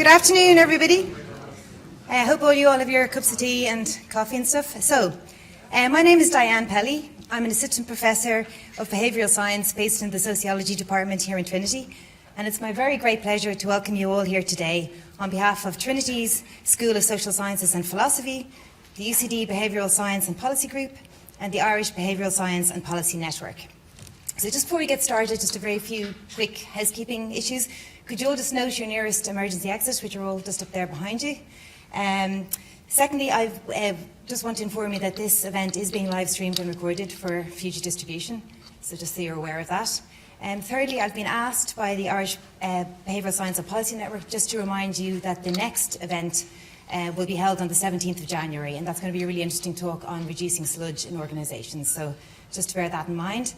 Good afternoon, everybody. I hope all you all have your cups of tea and coffee and stuff. So, my name is Diane Pelly. I'm an assistant professor of behavioural science based in the Sociology Department here in Trinity. And it's my very great pleasure to welcome you all here today on behalf of Trinity's School of Social Sciences and Philosophy, the UCD Behavioural Science and Policy Group, and the Irish Behavioural Science and Policy Network. So just before we get started, just a very few quick housekeeping issues. Could you all just note your nearest emergency exit, which are all just up there behind you? Secondly, I just want to inform you that this event is being live streamed and recorded for future distribution, so just so you're aware of that. Thirdly, I've been asked by the Irish Behavioural Science and Policy Network just to remind you that the next event will be held on the 17th of January, and that's going to be a really interesting talk on reducing sludge in organisations, so just to bear that in mind.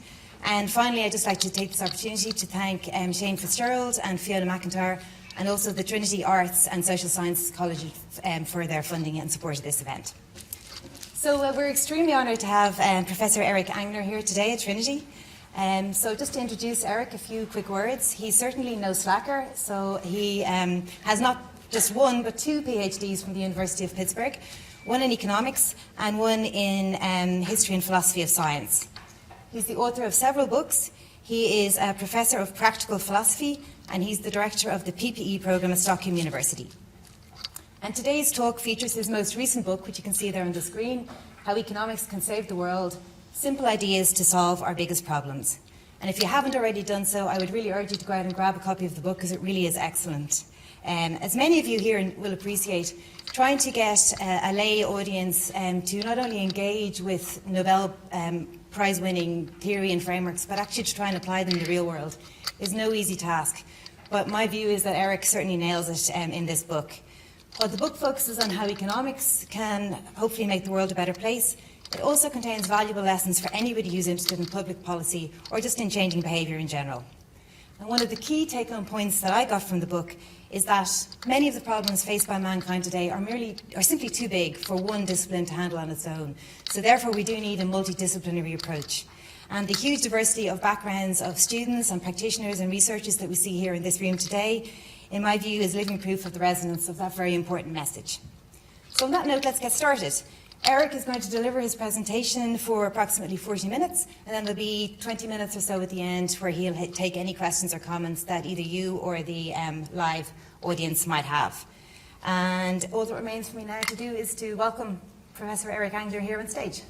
And finally, I'd just like to take this opportunity to thank Shane Fitzgerald and Fiona McIntyre, and also the Trinity Arts and Social Sciences College for their funding and support of this event. So we're extremely honoured to have Professor Erik Angner here today at Trinity. So just to introduce Erik, a few quick words. He's certainly no slacker, so he has not just one but two PhDs from the University of Pittsburgh, one in economics and one in history and philosophy of science. He's the author of several books. He is a professor of practical philosophy, and he's the director of the PPE program at Stockholm University. And today's talk features his most recent book, which you can see there on the screen, How Economics Can Save the World, Simple Ideas to Solve Our Biggest Problems. And if you haven't already done so, I would really urge you to go out and grab a copy of the book, because it really is excellent. As many of you here will appreciate, trying to get a lay audience to not only engage with Nobel Prize-winning theory and frameworks, but actually to try and apply them in the real world is no easy task. But my view is that Erik certainly nails it in this book. While the book focuses on how economics can hopefully make the world a better place, it also contains valuable lessons for anybody who's interested in public policy or just in changing behaviour in general. And one of the key take-home points that I got from the book is that many of the problems faced by mankind today are simply too big for one discipline to handle on its own. So therefore we do need a multidisciplinary approach. And the huge diversity of backgrounds of students and practitioners and researchers that we see here in this room today, in my view, is living proof of the resonance of that very important message. So on that note, let's get started. Erik is going to deliver his presentation for approximately 40 minutes, and then there'll be 20 minutes or so at the end where he'll take any questions or comments that either you or the live audience might have. And all that remains for me now to do is to welcome Professor Erik Angner here on stage.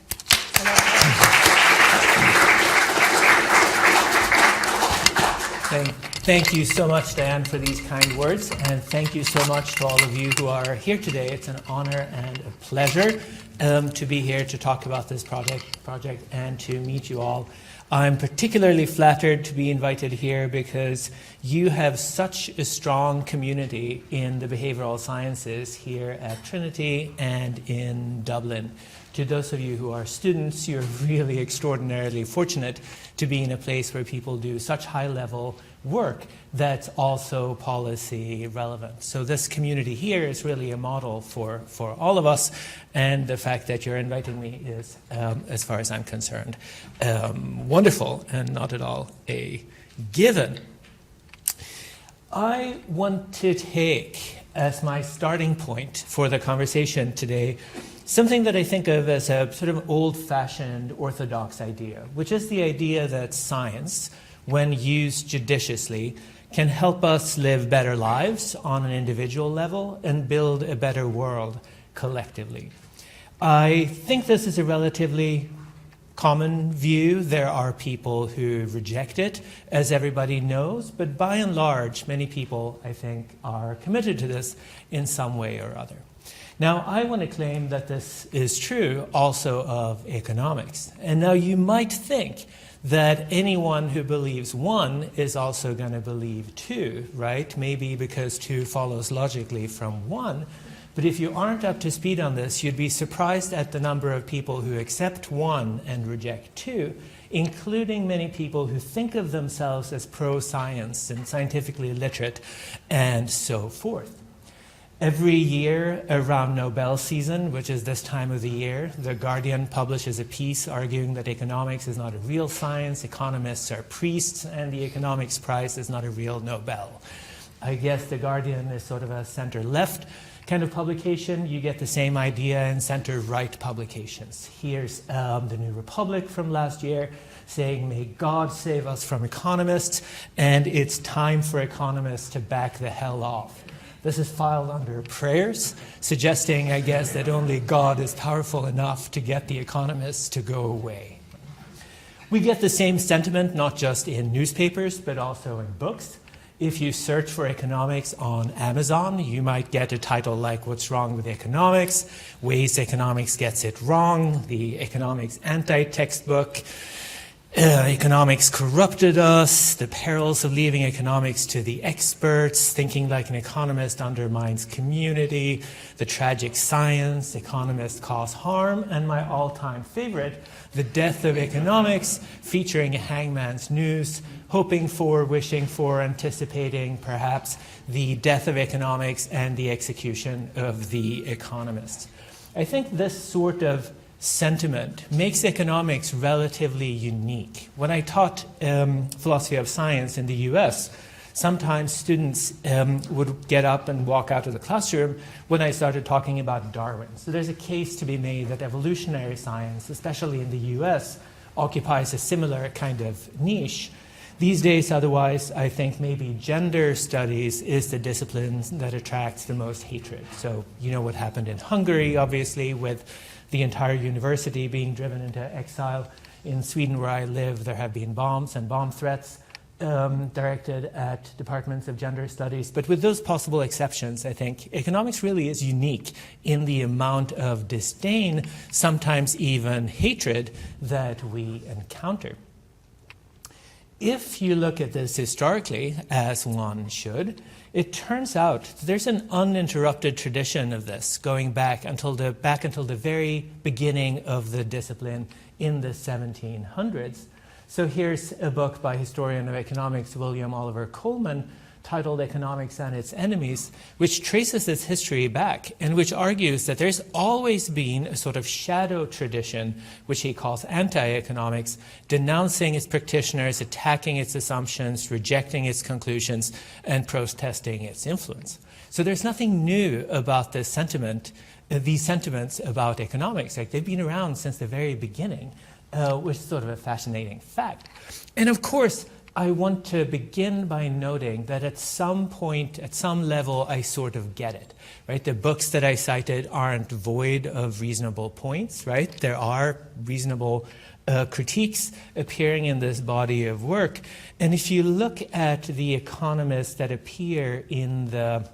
Thank you so much, Diane, for these kind words, and thank you so much to all of you who are here today. It's an honor and a pleasure to be here to talk about this project and to meet you all. I'm particularly flattered to be invited here because you have such a strong community in the behavioural sciences here at Trinity and in Dublin. To those of you who are students, you're really extraordinarily fortunate to be in a place where people do such high-level work that's also policy relevant. So this community here is really a model for all of us, and the fact that you're inviting me is, as far as I'm concerned, wonderful and not at all a given. I want to take as my starting point for the conversation today something that I think of as a sort of old-fashioned orthodox idea, which is the idea that science, when used judiciously, can help us live better lives on an individual level and build a better world collectively. I think this is a relatively common view. There are people who reject it, as everybody knows, but by and large, many people, I think, are committed to this in some way or other. Now, I want to claim that this is true also of economics. And now you might think that anyone who believes one is also going to believe two, right? Maybe because two follows logically from one. But if you aren't up to speed on this, you'd be surprised at the number of people who accept one and reject two, including many people who think of themselves as pro-science and scientifically literate and so forth. Every year around Nobel season, which is this time of the year, The Guardian publishes a piece arguing that economics is not a real science, economists are priests, and the economics prize is not a real Nobel. I guess The Guardian is sort of a center-left kind of publication. You get the same idea in center-right publications. Here's the New Republic from last year saying, may God save us from economists, and it's time for economists to back the hell off. This is filed under prayers, suggesting, I guess, that only God is powerful enough to get the economists to go away. We get the same sentiment not just in newspapers, but also in books. If you search for economics on Amazon, you might get a title like What's Wrong with Economics, Ways Economics Gets It Wrong, the Economics Anti-Textbook, Economics Corrupted Us, The Perils of Leaving Economics to the Experts, Thinking Like an Economist Undermines Community, The Tragic Science, Economists Cause Harm, and my all-time favorite, The Death of Economics, featuring a hangman's noose, hoping for, wishing for, anticipating perhaps the death of economics and the execution of the economists. I think this sort of sentiment makes economics relatively unique. When I taught philosophy of science in the US, sometimes students would get up and walk out of the classroom when I started talking about Darwin. So there's a case to be made that evolutionary science, especially in the US, occupies a similar kind of niche. These days, otherwise, I think maybe gender studies is the discipline that attracts the most hatred. So you know what happened in Hungary, obviously, with the entire university being driven into exile. In Sweden, where I live, there have been bombs and bomb threats directed at departments of gender studies. But with those possible exceptions, I think economics really is unique in the amount of disdain, sometimes even hatred, that we encounter. If you look at this historically, as one should, it turns out there's an uninterrupted tradition of this going back until the very beginning of the discipline in the 1700s. So here's a book by historian of economics William Oliver Coleman titled Economics and Its Enemies, which traces its history back and which argues that there's always been a sort of shadow tradition, which he calls anti-economics, denouncing its practitioners, attacking its assumptions, rejecting its conclusions, and protesting its influence. So there's nothing new about this sentiment, these sentiments about economics. Like, they've been around since the very beginning, which is sort of a fascinating fact. And of course, I want to begin by noting that at some point, at some level, I sort of get it, right? The books that I cited aren't void of reasonable points, right? There are reasonable critiques appearing in this body of work. And if you look at the economists that appear in the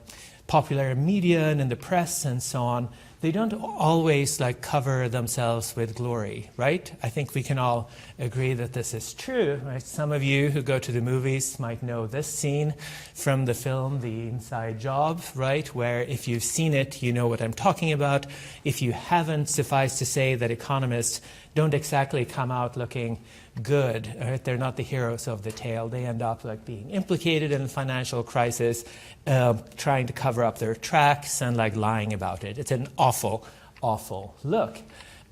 popular media and in the press and so on, they don't always cover themselves with glory, right? I think we can all agree that this is true, right? Some of you who go to the movies might know this scene from the film The Inside Job, right? Where if you've seen it, you know what I'm talking about. If you haven't, suffice to say that economists don't exactly come out looking good, right? They're not the heroes of the tale. They end up being implicated in the financial crisis, trying to cover up their tracks and lying about it. It's an awful, awful look.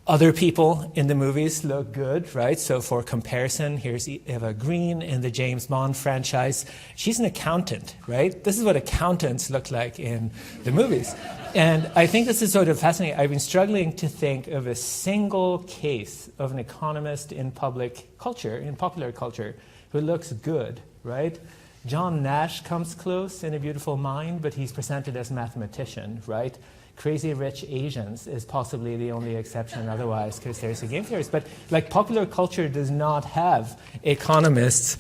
Other people in the movies look good, right? So for comparison, here's Eva Green in the James Bond franchise. She's an accountant, right? This is what accountants look like in the movies. And I think this is sort of fascinating. I've been struggling to think of a single case of an economist in public culture, in popular culture, who looks good, right? John Nash comes close in A Beautiful Mind, but he's presented as a mathematician, right? Crazy Rich Asians is possibly the only exception otherwise, because there's a game theorist. But popular culture does not have economists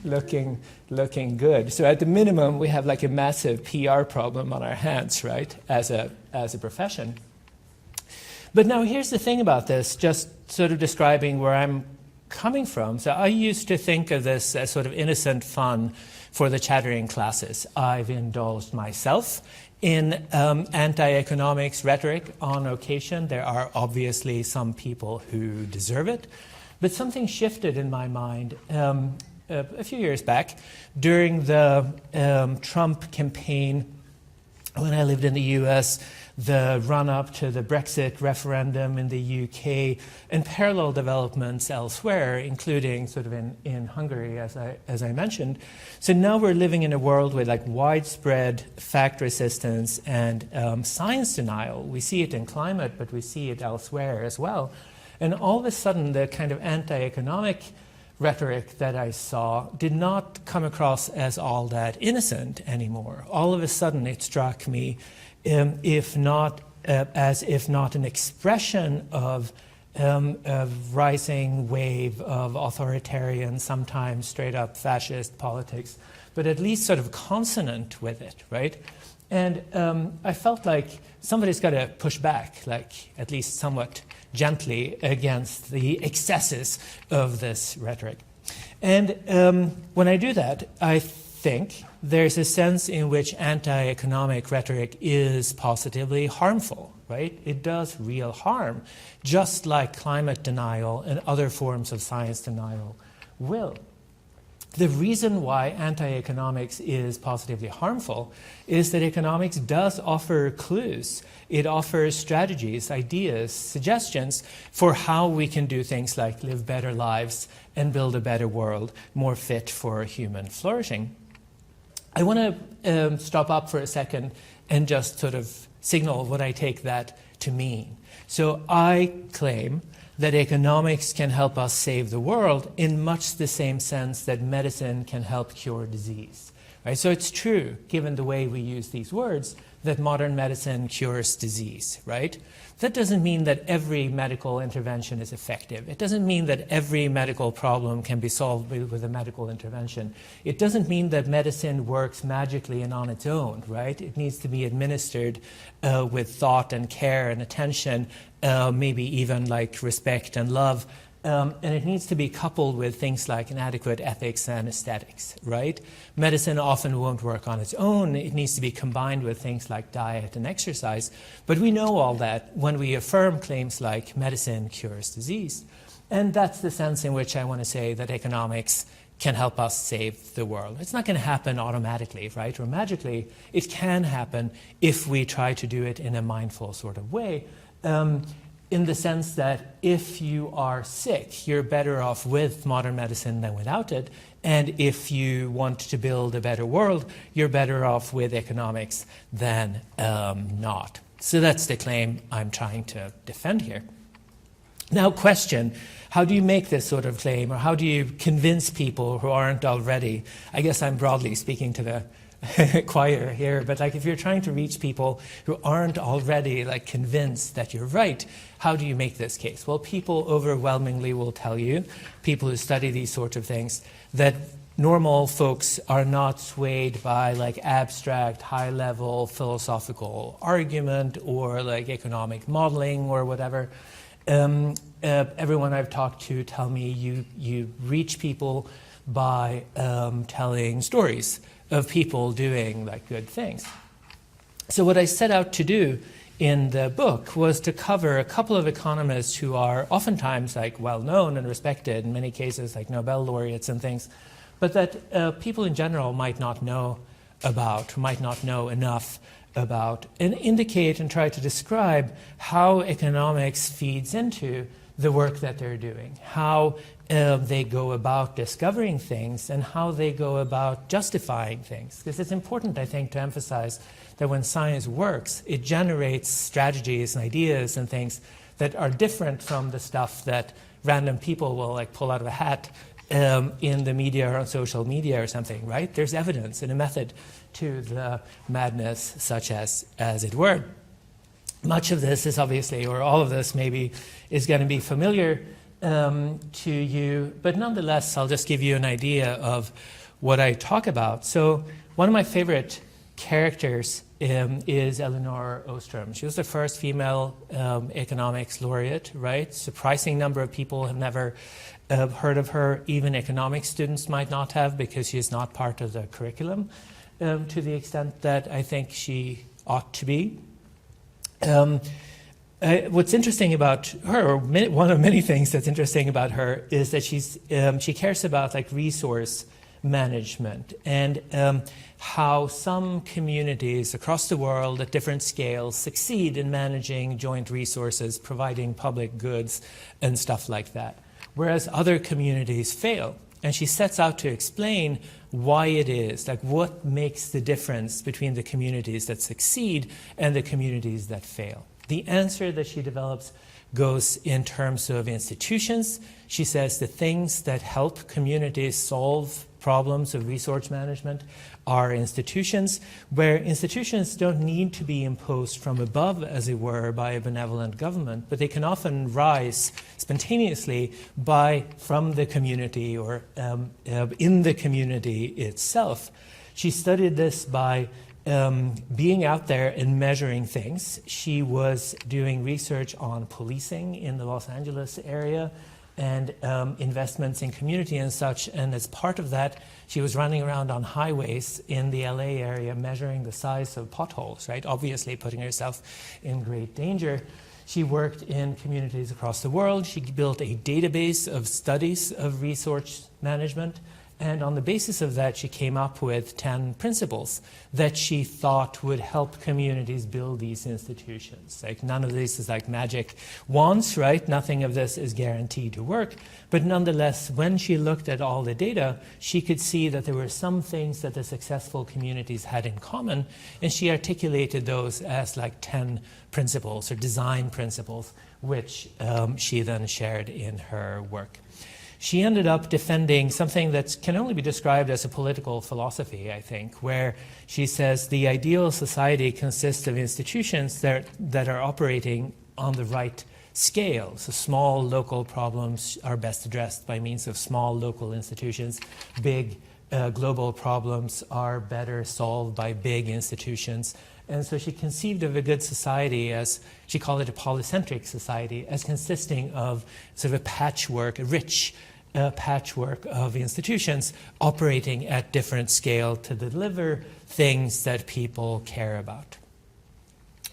looking good. So at the minimum, we have a massive PR problem on our hands, right, as a profession. But now here's the thing about this, just sort of describing where I'm coming from. So I used to think of this as sort of innocent fun for the chattering classes. I've indulged myself in anti-economics rhetoric on occasion. There are obviously some people who deserve it. But something shifted in my mind a few years back during the Trump campaign when I lived in the US, the run-up to the Brexit referendum in the UK, and parallel developments elsewhere, including sort of in Hungary, as I mentioned. So now we're living in a world with like widespread fact resistance and science denial. We see it in climate, but we see it elsewhere as well. And all of a sudden, the kind of anti-economic rhetoric that I saw did not come across as all that innocent anymore. All of a sudden, it struck me, if not an expression of a rising wave of authoritarian, sometimes straight-up fascist politics, but at least sort of consonant with it, right? And I felt like somebody's got to push back, like at least somewhat gently, against the excesses of this rhetoric. And when I do that, I think there's a sense in which anti-economic rhetoric is positively harmful, right? It does real harm, just like climate denial and other forms of science denial will. The reason why anti-economics is positively harmful is that economics does offer clues. It offers strategies, ideas, suggestions for how we can do things like live better lives and build a better world more fit for human flourishing. I want to stop up for a second and just sort of signal what I take that to mean. So I claim that economics can help us save the world in much the same sense that medicine can help cure disease. Right? So it's true, given the way we use these words, that modern medicine cures disease, right? That doesn't mean that every medical intervention is effective. It doesn't mean that every medical problem can be solved with a medical intervention. It doesn't mean that medicine works magically and on its own, right? It needs to be administered with thought and care and attention, maybe even like respect and love. And it needs to be coupled with things like inadequate ethics and aesthetics, right? Medicine often won't work on its own. It needs to be combined with things like diet and exercise. But we know all that when we affirm claims like medicine cures disease. And that's the sense in which I want to say that economics can help us save the world. It's not going to happen automatically, right? Or magically. It can happen if we try to do it in a mindful sort of way. In the sense that if you are sick, you're better off with modern medicine than without it. And if you want to build a better world, you're better off with economics than not. So that's the claim I'm trying to defend here. Now, question, how do you make this sort of claim, or how do you convince people who aren't already? I guess I'm broadly speaking to the choir here, but like if you're trying to reach people who aren't already like convinced that you're right, how do you make this case? Well, people overwhelmingly will tell you, people who study these sorts of things, that normal folks are not swayed by like abstract, high-level philosophical argument or like economic modeling or whatever. Everyone I've talked to tell me you reach people by telling stories of people doing like good things. So what I set out to do in the book was to cover a couple of economists who are oftentimes like well-known and respected, in many cases like Nobel laureates and things, but that people in general might not know about, might not know enough about, and indicate and try to describe how economics feeds into the work that they're doing, how they go about discovering things, and how they go about justifying things. Because it's important, I think, to emphasize that when science works, it generates strategies and ideas and things that are different from the stuff that random people will like pull out of a hat in the media or on social media or something, right? There's evidence and a method to the madness, such as it were. Much of this is obviously, or all of this maybe, is going to be familiar to you, but nonetheless, I'll just give you an idea of what I talk about. So one of my favorite characters is Elinor Ostrom. She was the first female economics laureate, right? Surprising number of people have never heard of her. Even economics students might not have, because she is not part of the curriculum to the extent that I think she ought to be. What's interesting about her, or one of many things that's interesting about her, is that she cares about like resource management, and how some communities across the world at different scales succeed in managing joint resources, providing public goods and stuff like that, whereas other communities fail. And she sets out to explain why it is, like what makes the difference between the communities that succeed and the communities that fail. The answer that she develops goes in terms of institutions. She says the things that help communities solve problems of resource management are institutions, where institutions don't need to be imposed from above, as it were, by a benevolent government, but they can often rise spontaneously from the community or in the community itself. She studied this by being out there and measuring things. She was doing research on policing in the Los Angeles area and investments in community and such, and as part of that, she was running around on highways in the LA area measuring the size of potholes, right? Obviously putting herself in great danger. She worked in communities across the world. She built a database of studies of resource management. And on the basis of that, she came up with 10 principles that she thought would help communities build these institutions. Like, none of this is like magic wands, right? Nothing of this is guaranteed to work. But nonetheless, when she looked at all the data, she could see that there were some things that the successful communities had in common, and she articulated those as like 10 principles or design principles, which she then shared in her work. She ended up defending something that can only be described as a political philosophy, I think, where she says the ideal society consists of institutions that are operating on the right scale. So small local problems are best addressed by means of small local institutions. Big global problems are better solved by big institutions. And so she conceived of a good society as, she called it a polycentric society, as consisting of sort of a patchwork, a rich patchwork of institutions operating at different scale to deliver things that people care about.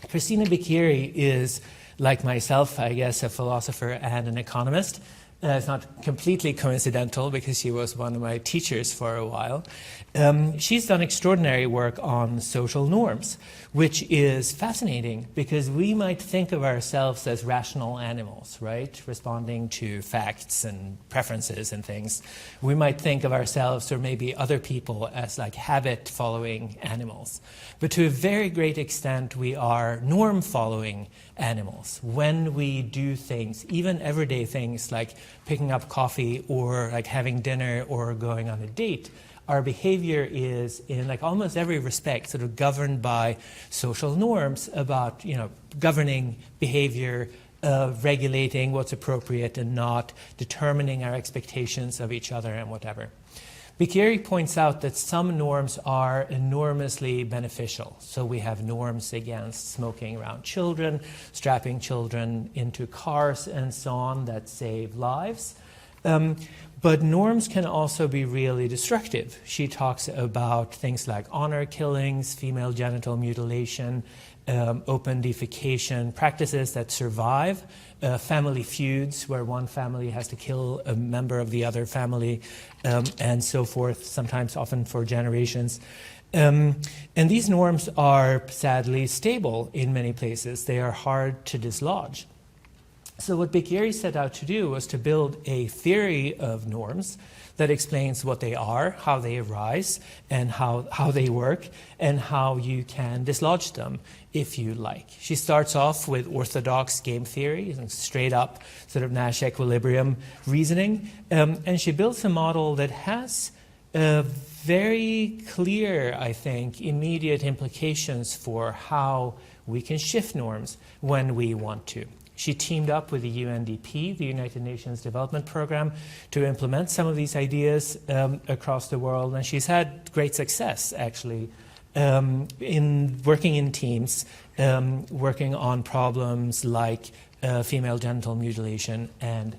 Christina Beccari is, like myself, I guess, a philosopher and an economist. It's not completely coincidental because she was one of my teachers for a while. She's done extraordinary work on social norms, which is fascinating because we might think of ourselves as rational animals, right? Responding to facts and preferences and things. We might think of ourselves or maybe other people as like habit-following animals. But to a very great extent, we are norm-following animals. When we do things, even everyday things like picking up coffee or like having dinner or going on a date, our behavior is in like almost every respect sort of governed by social norms about, governing behavior, regulating what's appropriate and not, determining our expectations of each other and whatever. Beccari points out that some norms are enormously beneficial. So we have norms against smoking around children, strapping children into cars and so on that save lives. But norms can also be really destructive. She talks about things like honor killings, female genital mutilation, open defecation, practices that survive, family feuds where one family has to kill a member of the other family, and so forth, sometimes often for generations. And these norms are sadly stable in many places. They are hard to dislodge. So what Beccari set out to do was to build a theory of norms that explains what they are, how they arise, and how they work, and how you can dislodge them if you like. She starts off with orthodox game theory, and straight up sort of Nash equilibrium reasoning, and she builds a model that has very clear, I think, immediate implications for how we can shift norms when we want to. She teamed up with the UNDP, the United Nations Development Programme, to implement some of these ideas across the world, and she's had great success, actually, in working in teams, working on problems like female genital mutilation and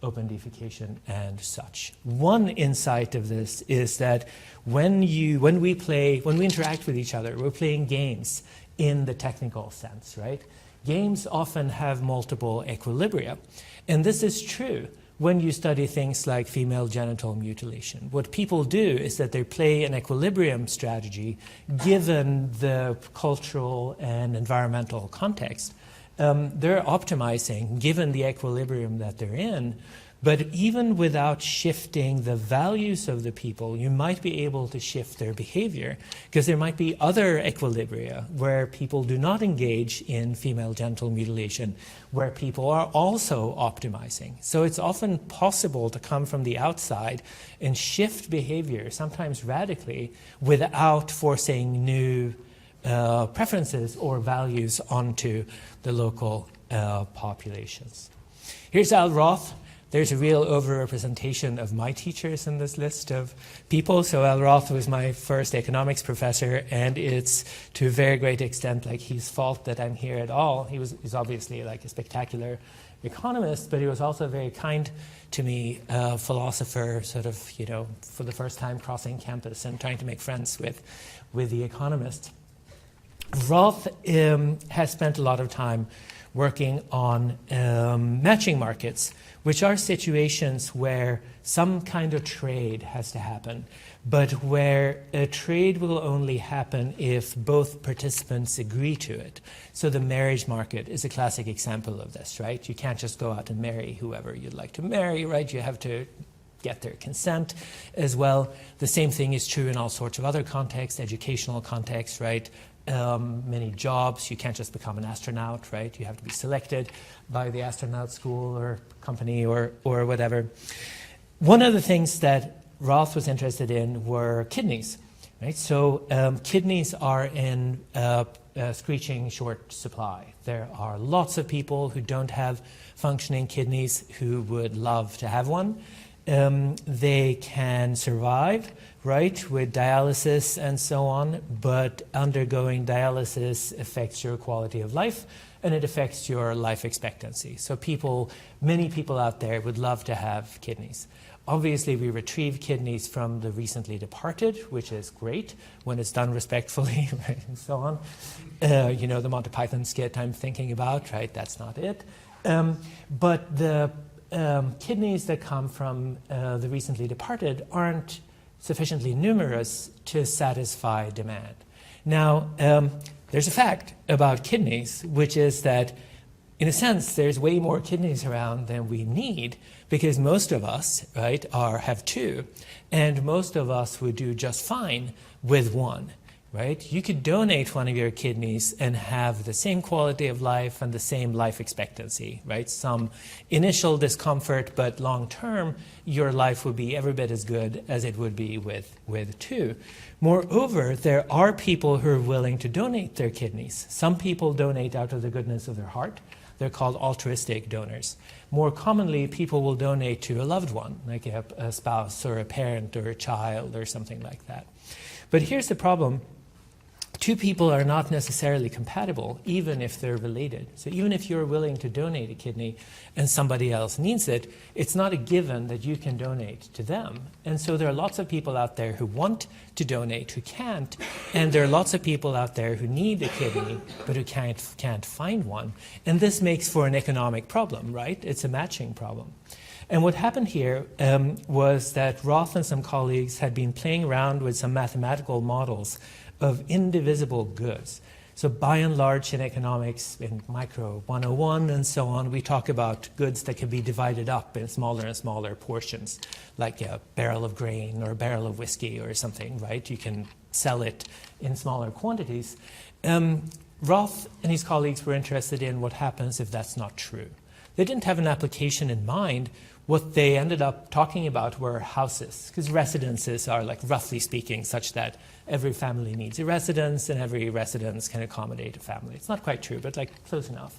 open defecation and such. One insight of this is that when we interact with each other, we're playing games in the technical sense, right? Games often have multiple equilibria, and this is true when you study things like female genital mutilation. What people do is that they play an equilibrium strategy given the cultural and environmental context. They're optimizing given the equilibrium that they're in, but even without shifting the values of the people, you might be able to shift their behavior, because there might be other equilibria where people do not engage in female genital mutilation, where people are also optimizing. So it's often possible to come from the outside and shift behavior, sometimes radically, without forcing new preferences or values onto the local populations. Here's Al Roth. There's a real overrepresentation of my teachers in this list of people. So Al Roth was my first economics professor, and it's to a very great extent like his fault that I'm here at all. He's obviously like a spectacular economist, but he was also very kind to me, philosopher, sort of, you know, for the first time crossing campus and trying to make friends with the economists. Roth has spent a lot of time working on matching markets, which are situations where some kind of trade has to happen, but where a trade will only happen if both participants agree to it. So the marriage market is a classic example of this, right? You can't just go out and marry whoever you'd like to marry, right? You have to get their consent as well. The same thing is true in all sorts of other contexts, educational contexts, right? Many jobs, you can't just become an astronaut, right? You have to be selected by the astronaut school or company or whatever. One of the things that Roth was interested in were kidneys, right? So kidneys are in screeching short supply. There are lots of people who don't have functioning kidneys who would love to have one. They can survive, right, with dialysis and so on, but undergoing dialysis affects your quality of life and it affects your life expectancy. So many people out there would love to have kidneys. Obviously, we retrieve kidneys from the recently departed, which is great when it's done respectfully, right, and so on. You know, the Monty Python skit I'm thinking about, right, that's not it. But the kidneys that come from the recently departed aren't sufficiently numerous to satisfy demand. Now, there's a fact about kidneys, which is that, in a sense, there's way more kidneys around than we need, because most of us, right, have two, and most of us would do just fine with one. Right? You could donate one of your kidneys and have the same quality of life and the same life expectancy, right? Some initial discomfort, but long term, your life would be every bit as good as it would be with two. Moreover, there are people who are willing to donate their kidneys. Some people donate out of the goodness of their heart. They're called altruistic donors. More commonly, people will donate to a loved one, like a spouse or a parent or a child or something like that. But here's the problem. Two people are not necessarily compatible, even if they're related. So even if you're willing to donate a kidney and somebody else needs it, it's not a given that you can donate to them. And so there are lots of people out there who want to donate who can't, and there are lots of people out there who need a kidney but who can't find one. And this makes for an economic problem, right? It's a matching problem. And what happened here was that Roth and some colleagues had been playing around with some mathematical models of indivisible goods. So by and large in economics, in Micro 101 and so on, we talk about goods that can be divided up in smaller and smaller portions, like a barrel of grain or a barrel of whiskey or something, right? You can sell it in smaller quantities. Roth and his colleagues were interested in what happens if that's not true. They didn't have an application in mind. What they ended up talking about were houses, because residences are, like, roughly speaking, such that every family needs a residence and every residence can accommodate a family. It's not quite true, but like close enough.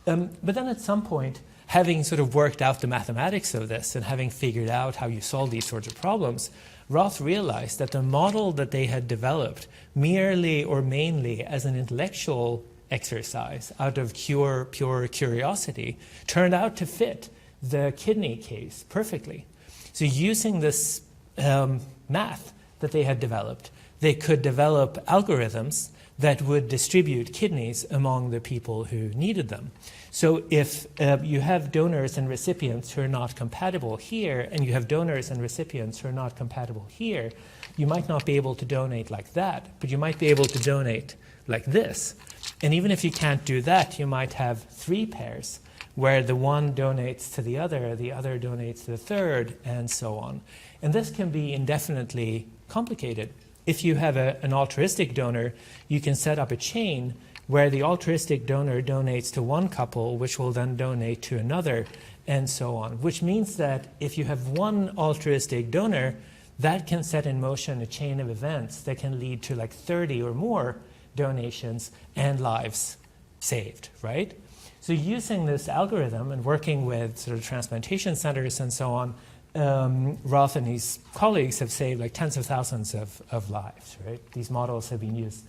But then at some point, having sort of worked out the mathematics of this and having figured out how you solve these sorts of problems, Roth realized that the model that they had developed merely or mainly as an intellectual exercise out of pure curiosity turned out to fit the kidney case perfectly. So using this math that they had developed, they could develop algorithms that would distribute kidneys among the people who needed them. So if you have donors and recipients who are not compatible here, and you have donors and recipients who are not compatible here, you might not be able to donate like that, but you might be able to donate like this. And even if you can't do that, you might have 3 pairs, where the one donates to the other donates to the third, and so on. And this can be indefinitely complicated. If you have an altruistic donor, you can set up a chain where the altruistic donor donates to one couple, which will then donate to another, and so on. Which means that if you have one altruistic donor, that can set in motion a chain of events that can lead to like 30 or more donations and lives saved, right? So using this algorithm and working with sort of transplantation centers and so on, Rolf and his colleagues have saved like tens of thousands of lives, right? These models have been used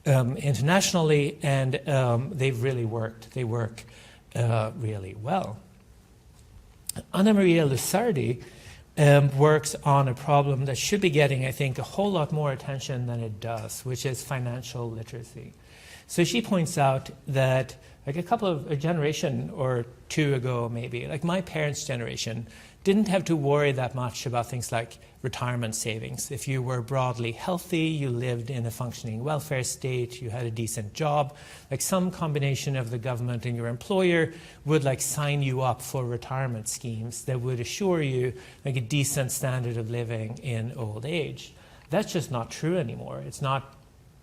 internationally, and they've really worked. They work really well. Anna Maria Lusardi works on a problem that should be getting, I think, a whole lot more attention than it does, which is financial literacy. So she points out that like a generation or two ago maybe, like my parents' generation didn't have to worry that much about things like retirement savings. If you were broadly healthy, you lived in a functioning welfare state, you had a decent job, like some combination of the government and your employer would like sign you up for retirement schemes that would assure you like a decent standard of living in old age. That's just not true anymore. It's not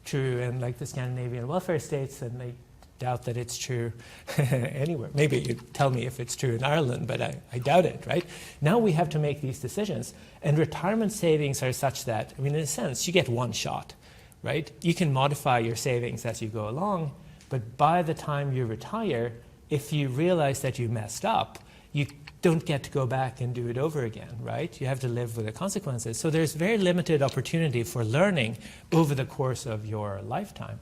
true in like the Scandinavian welfare states, and I doubt that it's true anywhere. Maybe you tell me if it's true in Ireland, but I doubt it, right? Now we have to make these decisions, and retirement savings are such that, I mean, in a sense, you get one shot, right? You can modify your savings as you go along, but by the time you retire, if you realize that you messed up, you don't get to go back and do it over again, right? You have to live with the consequences. So there's very limited opportunity for learning over the course of your lifetime.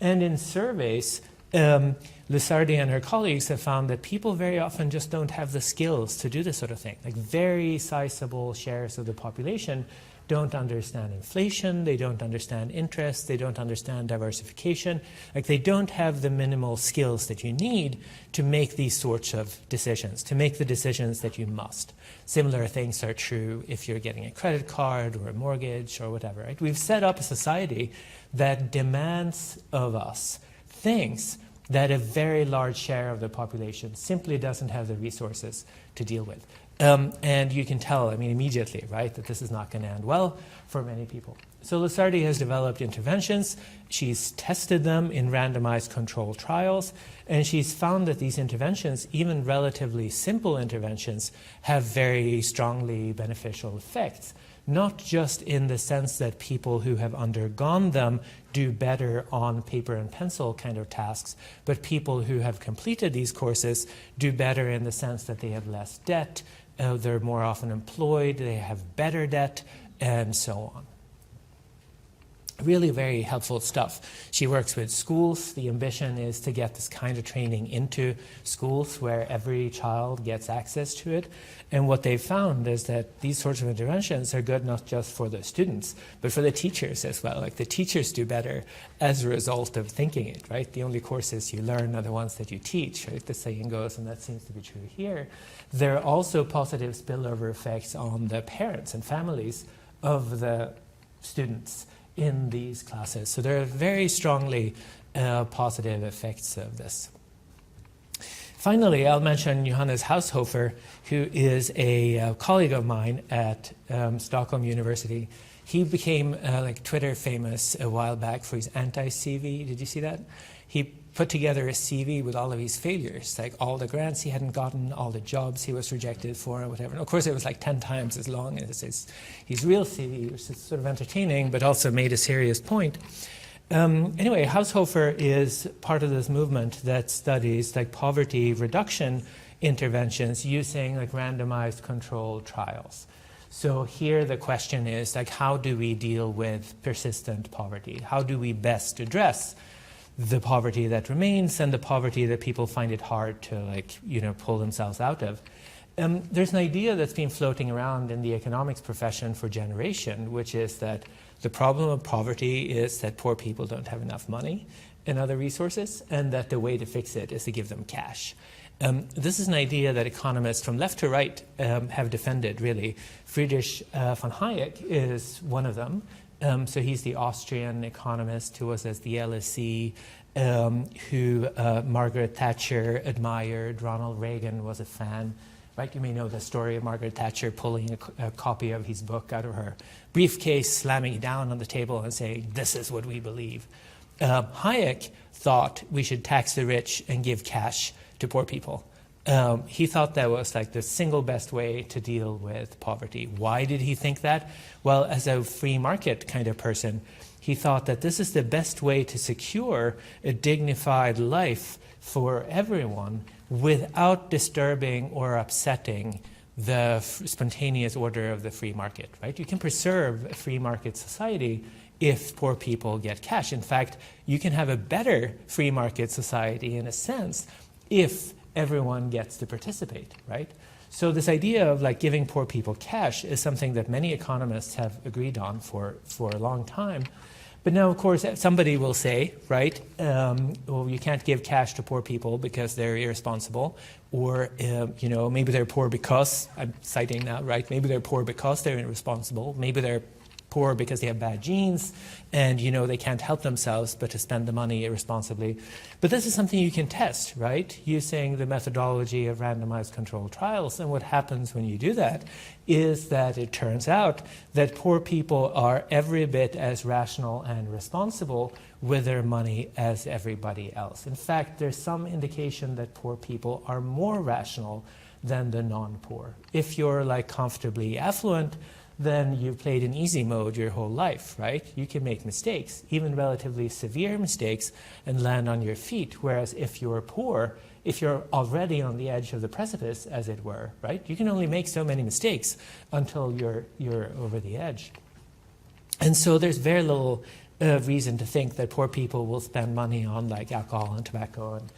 And in surveys, Lusardi and her colleagues have found that people very often just don't have the skills to do this sort of thing. Like very sizable shares of the population don't understand inflation, they don't understand interest, they don't understand diversification. Like they don't have the minimal skills that you need to make these sorts of decisions, to make the decisions that you must. Similar things are true if you're getting a credit card or a mortgage or whatever, right? We've set up a society that demands of us things that a very large share of the population simply doesn't have the resources to deal with. And you can tell, I mean, immediately, right, that this is not going to end well for many people. So Lusardi has developed interventions. She's tested them in randomized controlled trials, and she's found that these interventions, even relatively simple interventions, have very strongly beneficial effects. Not just in the sense that people who have undergone them do better on paper and pencil kind of tasks, but people who have completed these courses do better in the sense that they have less debt, they're more often employed, they have better debt, and so on. Really very helpful stuff. She works with schools. The ambition is to get this kind of training into schools where every child gets access to it. And what they've found is that these sorts of interventions are good not just for the students, but for the teachers as well. Like the teachers do better as a result of thinking it, right? The only courses you learn are the ones that you teach, right? The saying goes, and that seems to be true here. There are also positive spillover effects on the parents and families of the students in these classes. So there are very strongly positive effects of this. Finally, I'll mention Johannes Haushofer, who is a colleague of mine at Stockholm University. He became like Twitter famous a while back for his anti-CV. Did you see that? He put together a CV with all of his failures, like all the grants he hadn't gotten, all the jobs he was rejected for, or whatever. And of course, it was like 10 times as long as his real CV, which is sort of entertaining, but also made a serious point. Anyway, Haushofer is part of this movement that studies like poverty reduction interventions using like randomized controlled trials. So here the question is like, how do we deal with persistent poverty? How do we best address the poverty that remains and the poverty that people find it hard to pull themselves out of? There's an idea that's been floating around in the economics profession for generation, which is that The problem of poverty is that poor people don't have enough money and other resources, and that the way to fix it is to give them cash. This is an idea that economists from left to right have defended, really. Friedrich von Hayek is one of them. So he's the Austrian economist who was at the LSE, who Margaret Thatcher admired. Ronald Reagan was a fan. Right? You may know the story of Margaret Thatcher pulling a copy of his book out of her briefcase, slamming it down on the table and saying, "This is what we believe." Hayek thought we should tax the rich and give cash to poor people. He thought that was like the single best way to deal with poverty. Why did he think that? Well, as a free market kind of person, he thought that this is the best way to secure a dignified life for everyone without disturbing or upsetting the spontaneous order of the free market, right? You can preserve a free market society if poor people get cash. In fact, you can have a better free market society in a sense if everyone gets to participate, right? So this idea of like giving poor people cash is something that many economists have agreed on for a long time. But now, of course, somebody will say, right, well, you can't give cash to poor people because they're irresponsible, or, maybe they're poor because, I'm citing now, right, maybe they're poor because they're irresponsible, maybe they're poor because they have bad genes and, they can't help themselves but to spend the money irresponsibly. But this is something you can test, right, using the methodology of randomized controlled trials. And what happens when you do that is that it turns out that poor people are every bit as rational and responsible with their money as everybody else. In fact, there's some indication that poor people are more rational than the non-poor. If you're like comfortably affluent, then you've played in easy mode your whole life, right? You can make mistakes, even relatively severe mistakes, and land on your feet. Whereas if you're poor, if you're already on the edge of the precipice, as it were, right? You can only make so many mistakes until you're over the edge. And so there's very little reason to think that poor people will spend money on like alcohol and tobacco and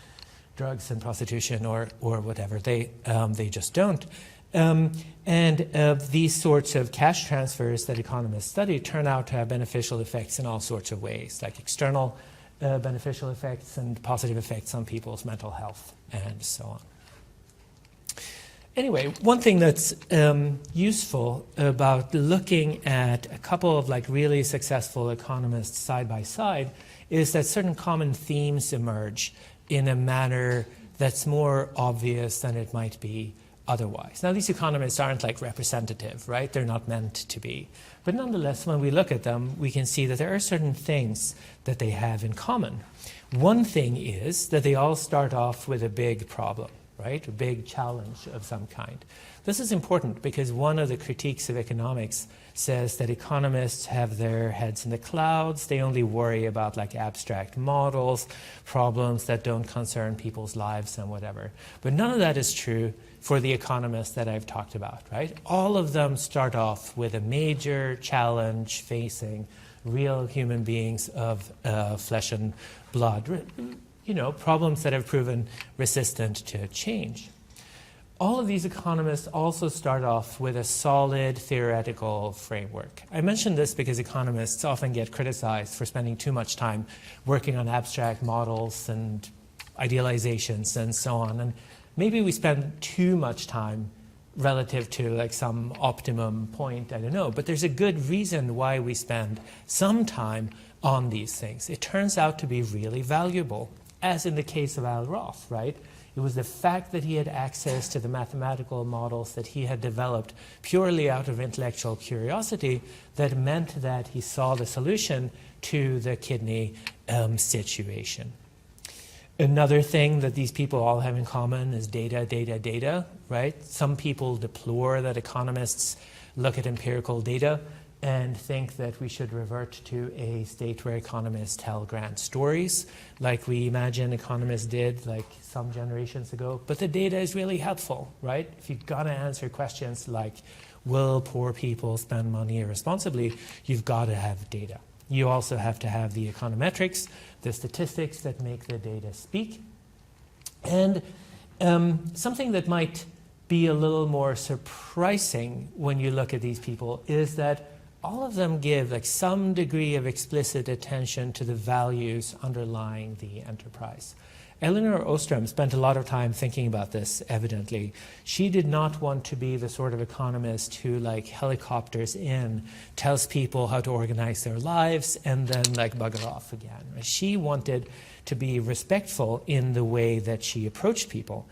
drugs and prostitution or whatever. They just don't. These sorts of cash transfers that economists study turn out to have beneficial effects in all sorts of ways, like external beneficial effects and positive effects on people's mental health and so on. Anyway, one thing that's useful about looking at a couple of like really successful economists side by side is that certain common themes emerge in a manner that's more obvious than it might be otherwise. Now, these economists aren't like representative, right? They're not meant to be. But nonetheless, when we look at them, we can see that there are certain things that they have in common. One thing is that they all start off with a big problem, right? A big challenge of some kind. This is important because one of the critiques of economics says that economists have their heads in the clouds. They only worry about like abstract models, problems that don't concern people's lives and whatever. But none of that is true for the economists that I've talked about, right? All of them start off with a major challenge facing real human beings of flesh and blood, problems that have proven resistant to change. All of these economists also start off with a solid theoretical framework. I mention this because economists often get criticized for spending too much time working on abstract models and idealizations and so on. And maybe we spend too much time relative to like some optimum point, I don't know. But there's a good reason why we spend some time on these things. It turns out to be really valuable, as in the case of Al Roth, right? It was the fact that he had access to the mathematical models that he had developed purely out of intellectual curiosity that meant that he saw the solution to the kidney situation. Another thing that these people all have in common is data, right? Some people deplore that economists look at empirical data and think that we should revert to a state where economists tell grand stories, like we imagine economists did like some generations ago. But the data is really helpful, right? If you've got to answer questions like, will poor people spend money irresponsibly, you've got to have data. You also have to have the econometrics, the statistics that make the data speak. And something that might be a little more surprising when you look at these people is that all of them give like some degree of explicit attention to the values underlying the enterprise. Elinor Ostrom spent a lot of time thinking about this, evidently. She did not want to be the sort of economist who like helicopters in, tells people how to organize their lives, and then like bugger off again. She wanted to be respectful in the way that she approached people.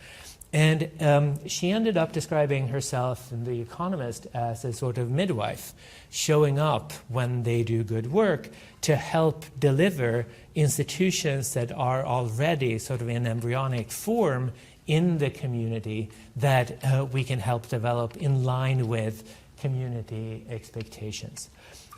And she ended up describing herself in The Economist as a sort of midwife, showing up when they do good work to help deliver institutions that are already sort of in embryonic form in the community that we can help develop in line with community expectations.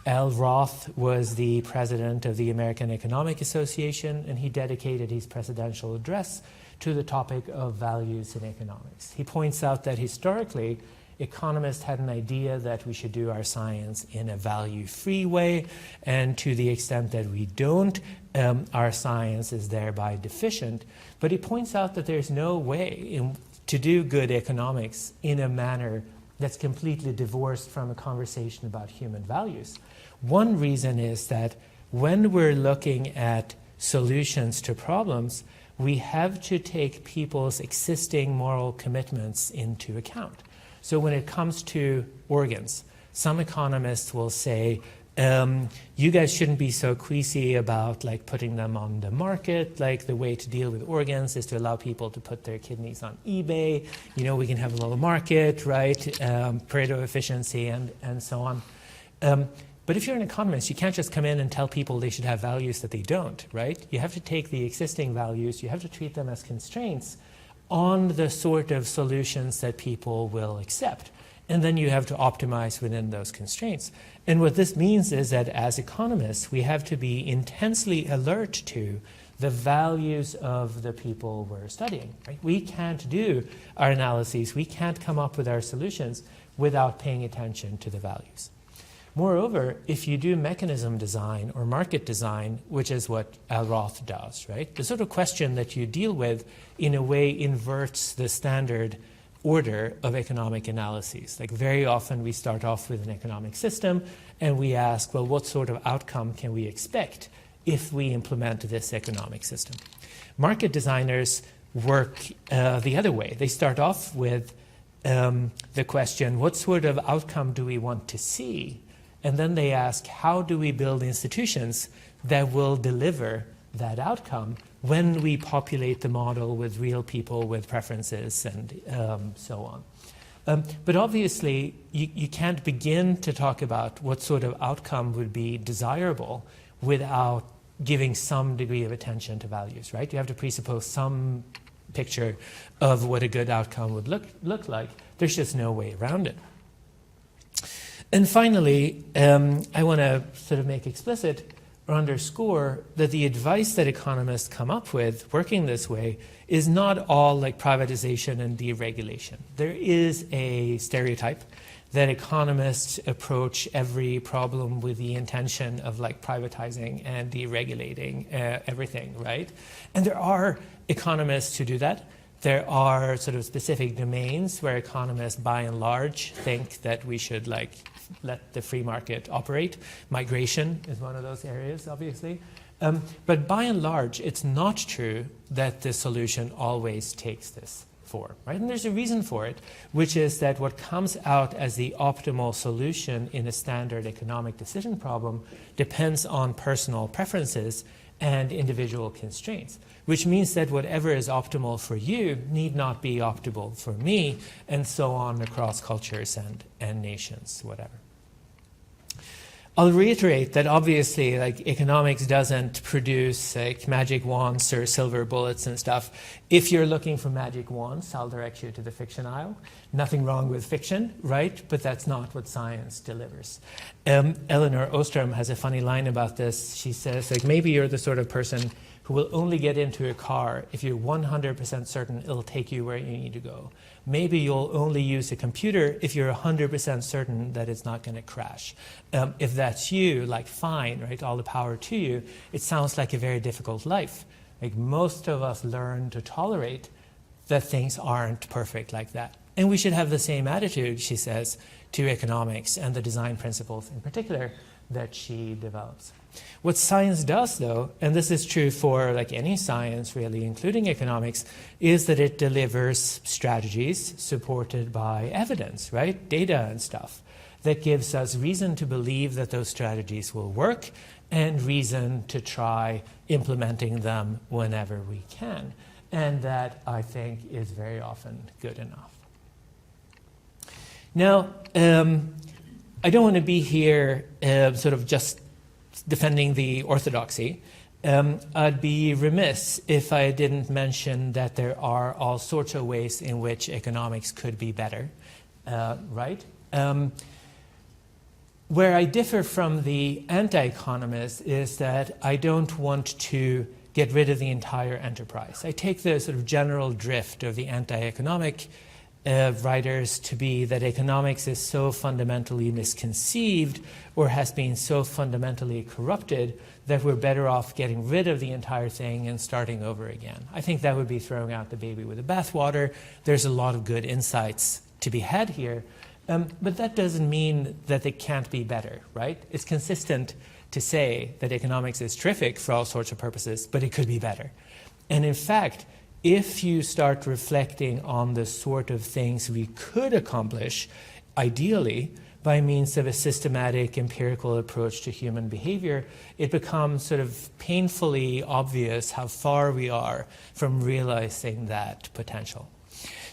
Al Roth was the president of the American Economic Association, and he dedicated his presidential address to the topic of values in economics. He points out that historically, economists had an idea that we should do our science in a value-free way, and to the extent that we don't, our science is thereby deficient. But he points out that there's no way to do good economics in a manner that's completely divorced from a conversation about human values. One reason is that when we're looking at solutions to problems, we have to take people's existing moral commitments into account. So when it comes to organs, some economists will say, you guys shouldn't be so queasy about like putting them on the market. Like the way to deal with organs is to allow people to put their kidneys on eBay. You know, we can have a little market, right? Pareto efficiency and so on. But if you're an economist, you can't just come in and tell people they should have values that they don't, right? You have to take the existing values, you have to treat them as constraints on the sort of solutions that people will accept. And then you have to optimize within those constraints. And what this means is that as economists, we have to be intensely alert to the values of the people we're studying, right? We can't do our analyses, we can't come up with our solutions without paying attention to the values. Moreover, if you do mechanism design or market design, which is what Al Roth does, right? The sort of question that you deal with in a way inverts the standard order of economic analyses. Like very often we start off with an economic system and we ask, well, what sort of outcome can we expect if we implement this economic system? Market designers work the other way. They start off with the question, what sort of outcome do we want to see? And then they ask, how do we build institutions that will deliver that outcome when we populate the model with real people with preferences and so on. But obviously, you can't begin to talk about what sort of outcome would be desirable without giving some degree of attention to values, right? You have to presuppose some picture of what a good outcome would look like. There's just no way around it. And finally, I want to sort of make explicit or underscore that the advice that economists come up with working this way is not all like privatization and deregulation. There is a stereotype that economists approach every problem with the intention of like privatizing and deregulating everything, right? And there are economists who do that. There are sort of specific domains where economists, by and large, think that we should like let the free market operate. Migration is one of those areas, obviously. But by and large, it's not true that the solution always takes this form, right? And there's a reason for it, which is that what comes out as the optimal solution in a standard economic decision problem depends on personal preferences and individual constraints, which means that whatever is optimal for you need not be optimal for me, and so on across cultures and nations, whatever. I'll reiterate that obviously like economics doesn't produce like magic wands or silver bullets and stuff. If you're looking for magic wands, I'll direct you to the fiction aisle. Nothing wrong with fiction, right? But that's not what science delivers. Elinor Ostrom has a funny line about this. She says, like, maybe you're the sort of person who will only get into a car if you're 100% certain it'll take you where you need to go. Maybe you'll only use a computer if you're 100% certain that it's not going to crash. If that's you, like, fine, right? All the power to you. It sounds like a very difficult life. Like, most of us learn to tolerate that things aren't perfect like that. And we should have the same attitude, she says, to economics and the design principles in particular that she develops. What science does, though, and this is true for like any science really, including economics, is that it delivers strategies supported by evidence, right? Data and stuff that gives us reason to believe that those strategies will work and reason to try implementing them whenever we can. And that, I think, is very often good enough. Now, I don't want to be here sort of just defending the orthodoxy. I'd be remiss if I didn't mention that there are all sorts of ways in which economics could be better, right? Where I differ from the anti-economists is that I don't want to get rid of the entire enterprise. I take the sort of general drift of the anti-economic writers to be that economics is so fundamentally misconceived or has been so fundamentally corrupted that we're better off getting rid of the entire thing and starting over again. I think that would be throwing out the baby with the bathwater. There's a lot of good insights to be had here, but that doesn't mean that it can't be better, right? It's consistent to say that economics is terrific for all sorts of purposes, but it could be better. And in fact, if you start reflecting on the sort of things we could accomplish, ideally, by means of a systematic empirical approach to human behavior, it becomes sort of painfully obvious how far we are from realizing that potential.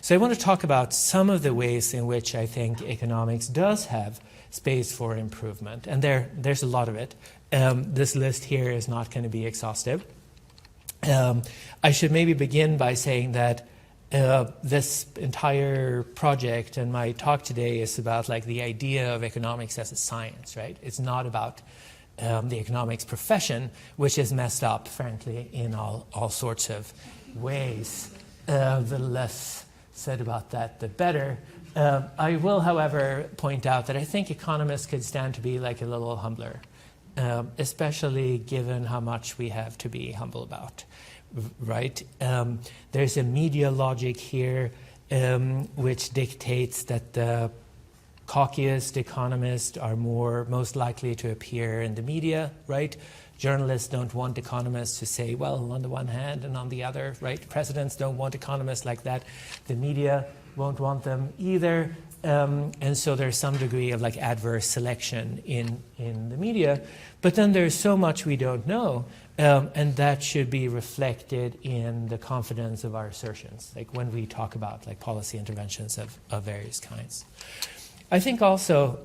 So I want to talk about some of the ways in which I think economics does have space for improvement. And there's a lot of it. This list here is not going to be exhaustive. I should maybe begin by saying that this entire project and my talk today is about like the idea of economics as a science, right? It's not about the economics profession, which is messed up, frankly, in all sorts of ways. The less said about that, the better. I will, however, point out that I think economists could stand to be like a little humbler, especially given how much we have to be humble about. Right? There's a media logic here which dictates that the cockiest economists are most likely to appear in the media, right? Journalists don't want economists to say, well, on the one hand and on the other, right? Presidents don't want economists like that. The media won't want them either. And so there's some degree of like adverse selection in the media. But then there's so much we don't know. And that should be reflected in the confidence of our assertions, like when we talk about like policy interventions of various kinds. I think also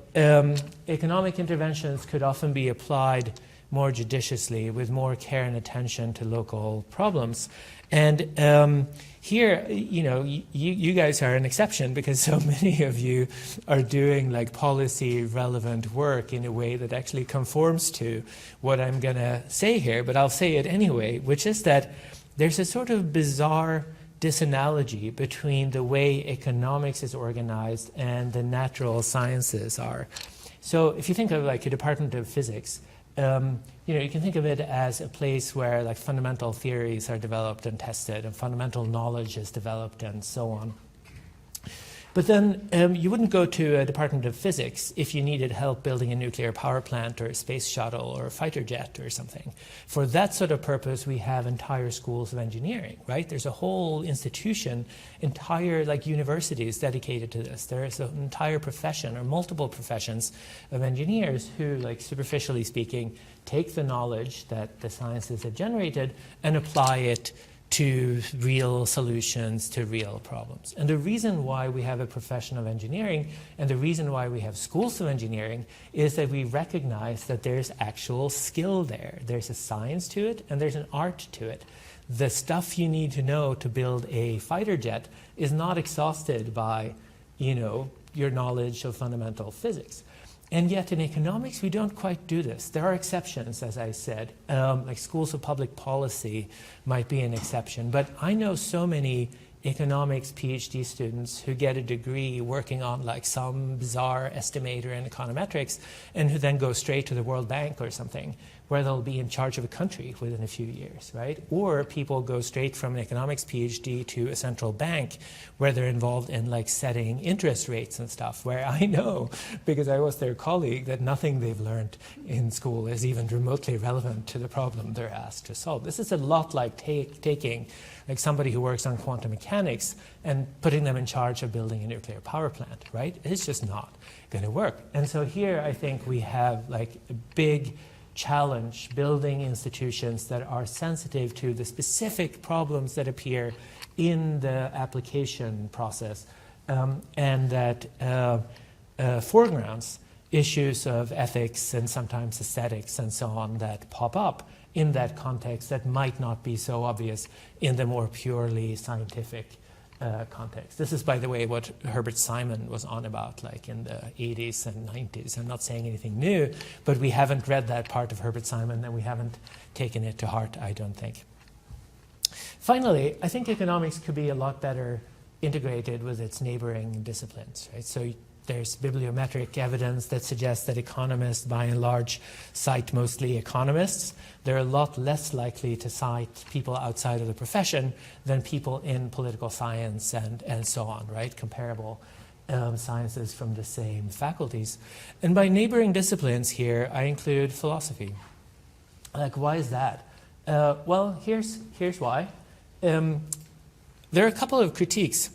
economic interventions could often be applied more judiciously with more care and attention to local problems. And here, you know, you guys are an exception because so many of you are doing like policy relevant work in a way that actually conforms to what I'm going to say here, but I'll say it anyway, which is that there's a sort of bizarre disanalogy between the way economics is organized and the natural sciences are. So if you think of like a Department of Physics, you know, you can think of it as a place where like fundamental theories are developed and tested and fundamental knowledge is developed and so on. But then you wouldn't go to a Department of Physics if you needed help building a nuclear power plant or a space shuttle or a fighter jet or something. For that sort of purpose, we have entire schools of engineering, right? There's a whole institution, entire like universities dedicated to this. There is an entire profession or multiple professions of engineers who, like superficially speaking, take the knowledge that the sciences have generated and apply it to real solutions to real problems. And the reason why we have a profession of engineering and the reason why we have schools of engineering is that we recognize that there's actual skill there. There's a science to it and there's an art to it. The stuff you need to know to build a fighter jet is not exhausted by, you know, your knowledge of fundamental physics. And yet in economics, we don't quite do this. There are exceptions, as I said. Like schools of public policy might be an exception. But I know so many economics PhD students who get a degree working on like some bizarre estimator in econometrics and who then go straight to the World Bank or something where they'll be in charge of a country within a few years, right? Or people go straight from an economics PhD to a central bank where they're involved in like setting interest rates and stuff, where I know, because I was their colleague, that nothing they've learned in school is even remotely relevant to the problem they're asked to solve. This is a lot like taking like somebody who works on quantum mechanics and putting them in charge of building a nuclear power plant, right? It's just not going to work. And so here I think we have like a big challenge building institutions that are sensitive to the specific problems that appear in the application process and that foregrounds issues of ethics and sometimes aesthetics and so on that pop up in that context that might not be so obvious in the more purely scientific context. This is, by the way, what Herbert Simon was on about like in the 80s and 90s. I'm not saying anything new, but we haven't read that part of Herbert Simon and we haven't taken it to heart, I don't think. Finally, I think economics could be a lot better integrated with its neighboring disciplines, right? So there's bibliometric evidence that suggests that economists, by and large, cite mostly economists. They're a lot less likely to cite people outside of the profession than people in political science and so on, right? Comparable sciences from the same faculties. And by neighboring disciplines here, I include philosophy. Like, why is that? Well, here's why. There are a couple of critiques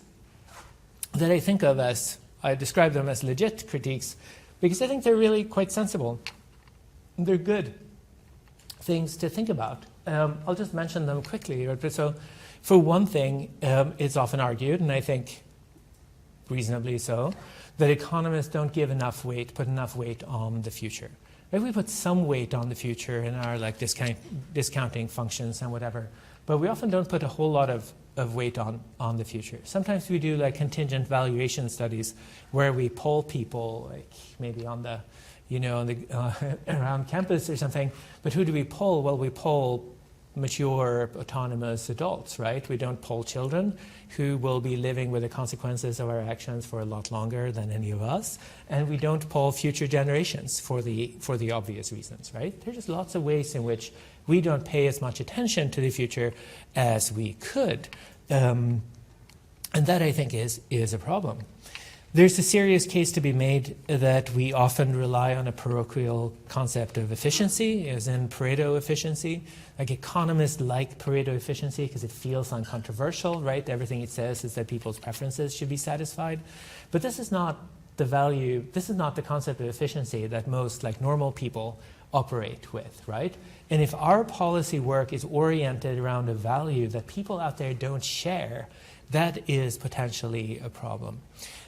that I think of as I describe them as legit critiques because I think they're really quite sensible. They're good things to think about. I'll just mention them quickly. So, for one thing, it's often argued, and I think reasonably so, that economists don't give enough weight, put enough weight on the future. Right? We put some weight on the future in our like discounting functions and whatever, but we often don't put a whole lot of weight on the future. Sometimes we do like contingent valuation studies where we poll people, like maybe on the, around campus or something. But who do we poll? Well, we poll mature, autonomous adults, right? We don't poll children who will be living with the consequences of our actions for a lot longer than any of us. And we don't poll future generations for the obvious reasons, right? There's just lots of ways in which we don't pay as much attention to the future as we could. And that, I think, is a problem. There's a serious case to be made that we often rely on a parochial concept of efficiency, as in Pareto efficiency. Like economists like Pareto efficiency because it feels uncontroversial, right? Everything it says is that people's preferences should be satisfied. But this is not the value, this is not the concept of efficiency that most like normal people operate with, right? And if our policy work is oriented around a value that people out there don't share, that is potentially a problem.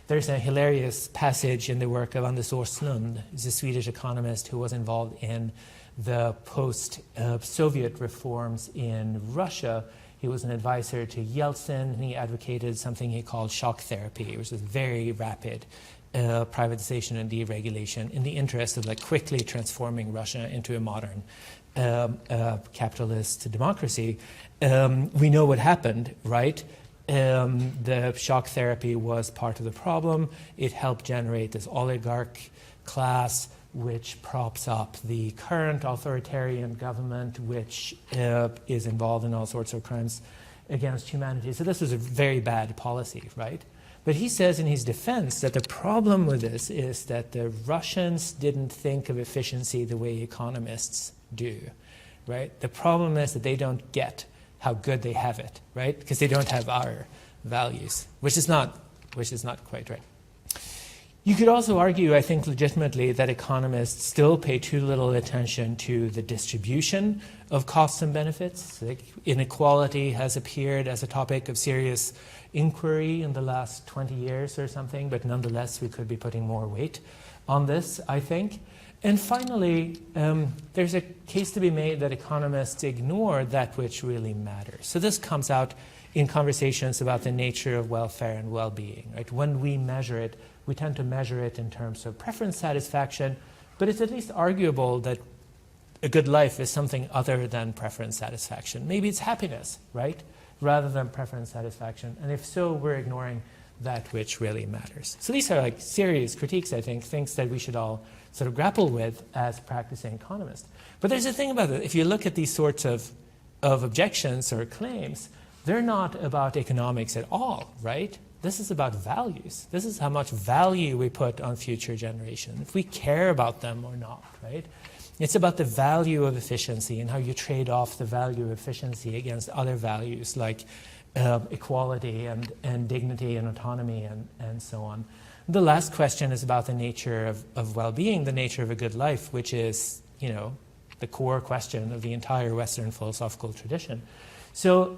There's a hilarious passage in the work of Anders Åslund, who's a Swedish economist who was involved in the post-Soviet reforms in Russia. He was an advisor to Yeltsin, and he advocated something he called shock therapy, which was very rapid privatization and deregulation in the interest of like quickly transforming Russia into a modern capitalist democracy. We know what happened, right? The shock therapy was part of the problem. It helped generate this oligarch class which props up the current authoritarian government, which is involved in all sorts of crimes against humanity. So this was a very bad policy, right? But he says in his defense that the problem with this is that the Russians didn't think of efficiency the way economists do, right? The problem is that they don't get how good they have it, right? Because they don't have our values, which is not quite right. You could also argue, I think legitimately, that economists still pay too little attention to the distribution of costs and benefits. Like inequality has appeared as a topic of serious inquiry in the last 20 years or something, but nonetheless we could be putting more weight on this, I think. And finally, there's a case to be made that economists ignore that which really matters. So this comes out in conversations about the nature of welfare and well-being, right? When we measure it, we tend to measure it in terms of preference satisfaction, but it's at least arguable that a good life is something other than preference satisfaction. Maybe it's happiness, right? Rather than preference satisfaction. And if so, we're ignoring that which really matters. So these are like serious critiques, I think, things that we should all sort of grapple with as practicing economists. But there's a thing about it. If you look at these sorts of objections or claims, they're not about economics at all, right? This is about values. This is how much value we put on future generations, if we care about them or not, right? It's about the value of efficiency and how you trade off the value of efficiency against other values like equality and dignity and autonomy and so on. The last question is about the nature of well-being, the nature of a good life, which is, you know, the core question of the entire Western philosophical tradition. So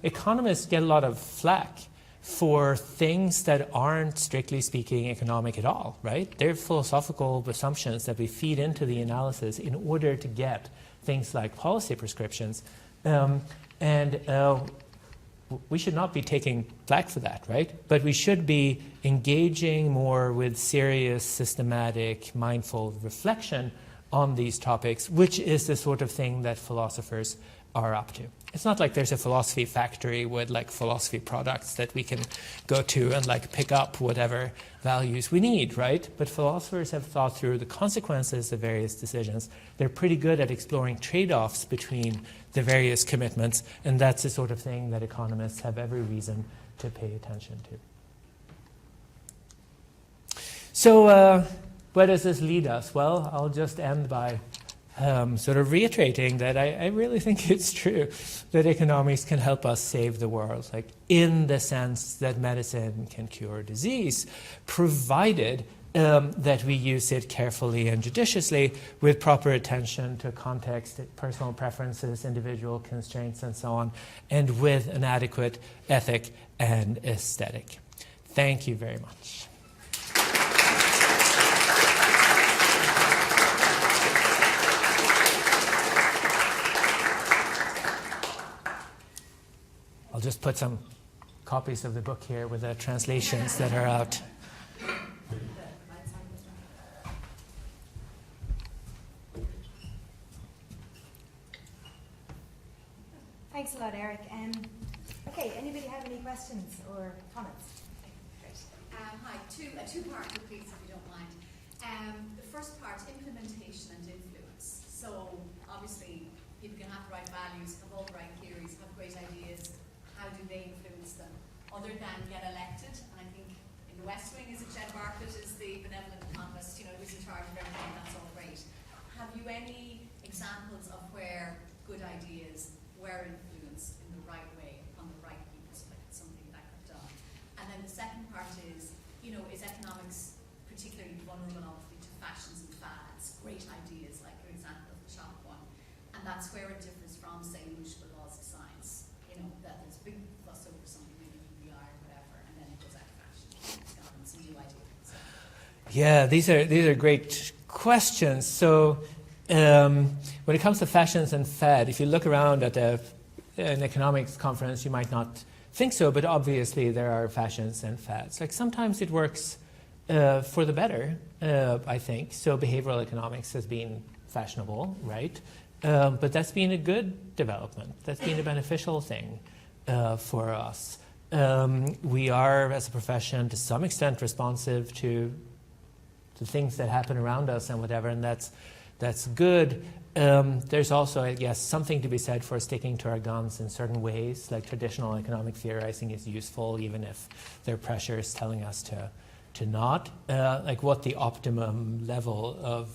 economists get a lot of flack for things that aren't, strictly speaking, economic at all, right? They're philosophical assumptions that we feed into the analysis in order to get things like policy prescriptions. We should not be taking flack for that, right? But we should be engaging more with serious, systematic, mindful reflection on these topics, which is the sort of thing that philosophers are up to. It's not like there's a philosophy factory with like philosophy products that we can go to and like pick up whatever values we need, right? But philosophers have thought through the consequences of various decisions. They're pretty good at exploring trade-offs between the various commitments, and that's the sort of thing that economists have every reason to pay attention to. So where does this lead us? Well, I'll just end by sort of reiterating that I really think it's true that economics can help us save the world, like in the sense that medicine can cure disease, provided that we use it carefully and judiciously with proper attention to context, personal preferences, individual constraints, and so on, and with an adequate ethic and aesthetic. Thank you very much. I'll just put some copies of the book here with the translations that are out. Thanks a lot, Eric. Okay, anybody have any questions or comments? Great. Hi, a two-part, please, if you don't mind. The first part, implementation and influence. So, obviously, people can have the right values, have all the right theories, have great ideas. How do they influence them? Other than get elected, and I think in the West Wing, is it Jed Bartlett is the benevolent economist, you know, who's in charge of everything, that's all great. Have you any examples of where good ideas were influenced in the right way on the right people, so like it's something that got done? And then the second part is, you know, is economics particularly vulnerable, obviously, to fashions and fads, great ideas, like your example of the shop one, and that's where it differs from, say, immutable laws of science. You know, that there's big fuss over something, maybe we are, whatever, and then it goes out of fashion. It's gone, some new ideas. So. Yeah, these are great questions. So when it comes to fashions and fad, if you look around at an economics conference, you might not think so, but obviously there are fashions and fads. Like sometimes it works for the better, I think. So behavioral economics has been fashionable, right? But that's been a good development. That's been a beneficial thing for us. We are, as a profession, to some extent responsive to the things that happen around us and whatever, and that's good. There's also, I guess, something to be said for sticking to our guns in certain ways, like traditional economic theorizing is useful, even if there are pressures telling us to not. Like what the optimum level of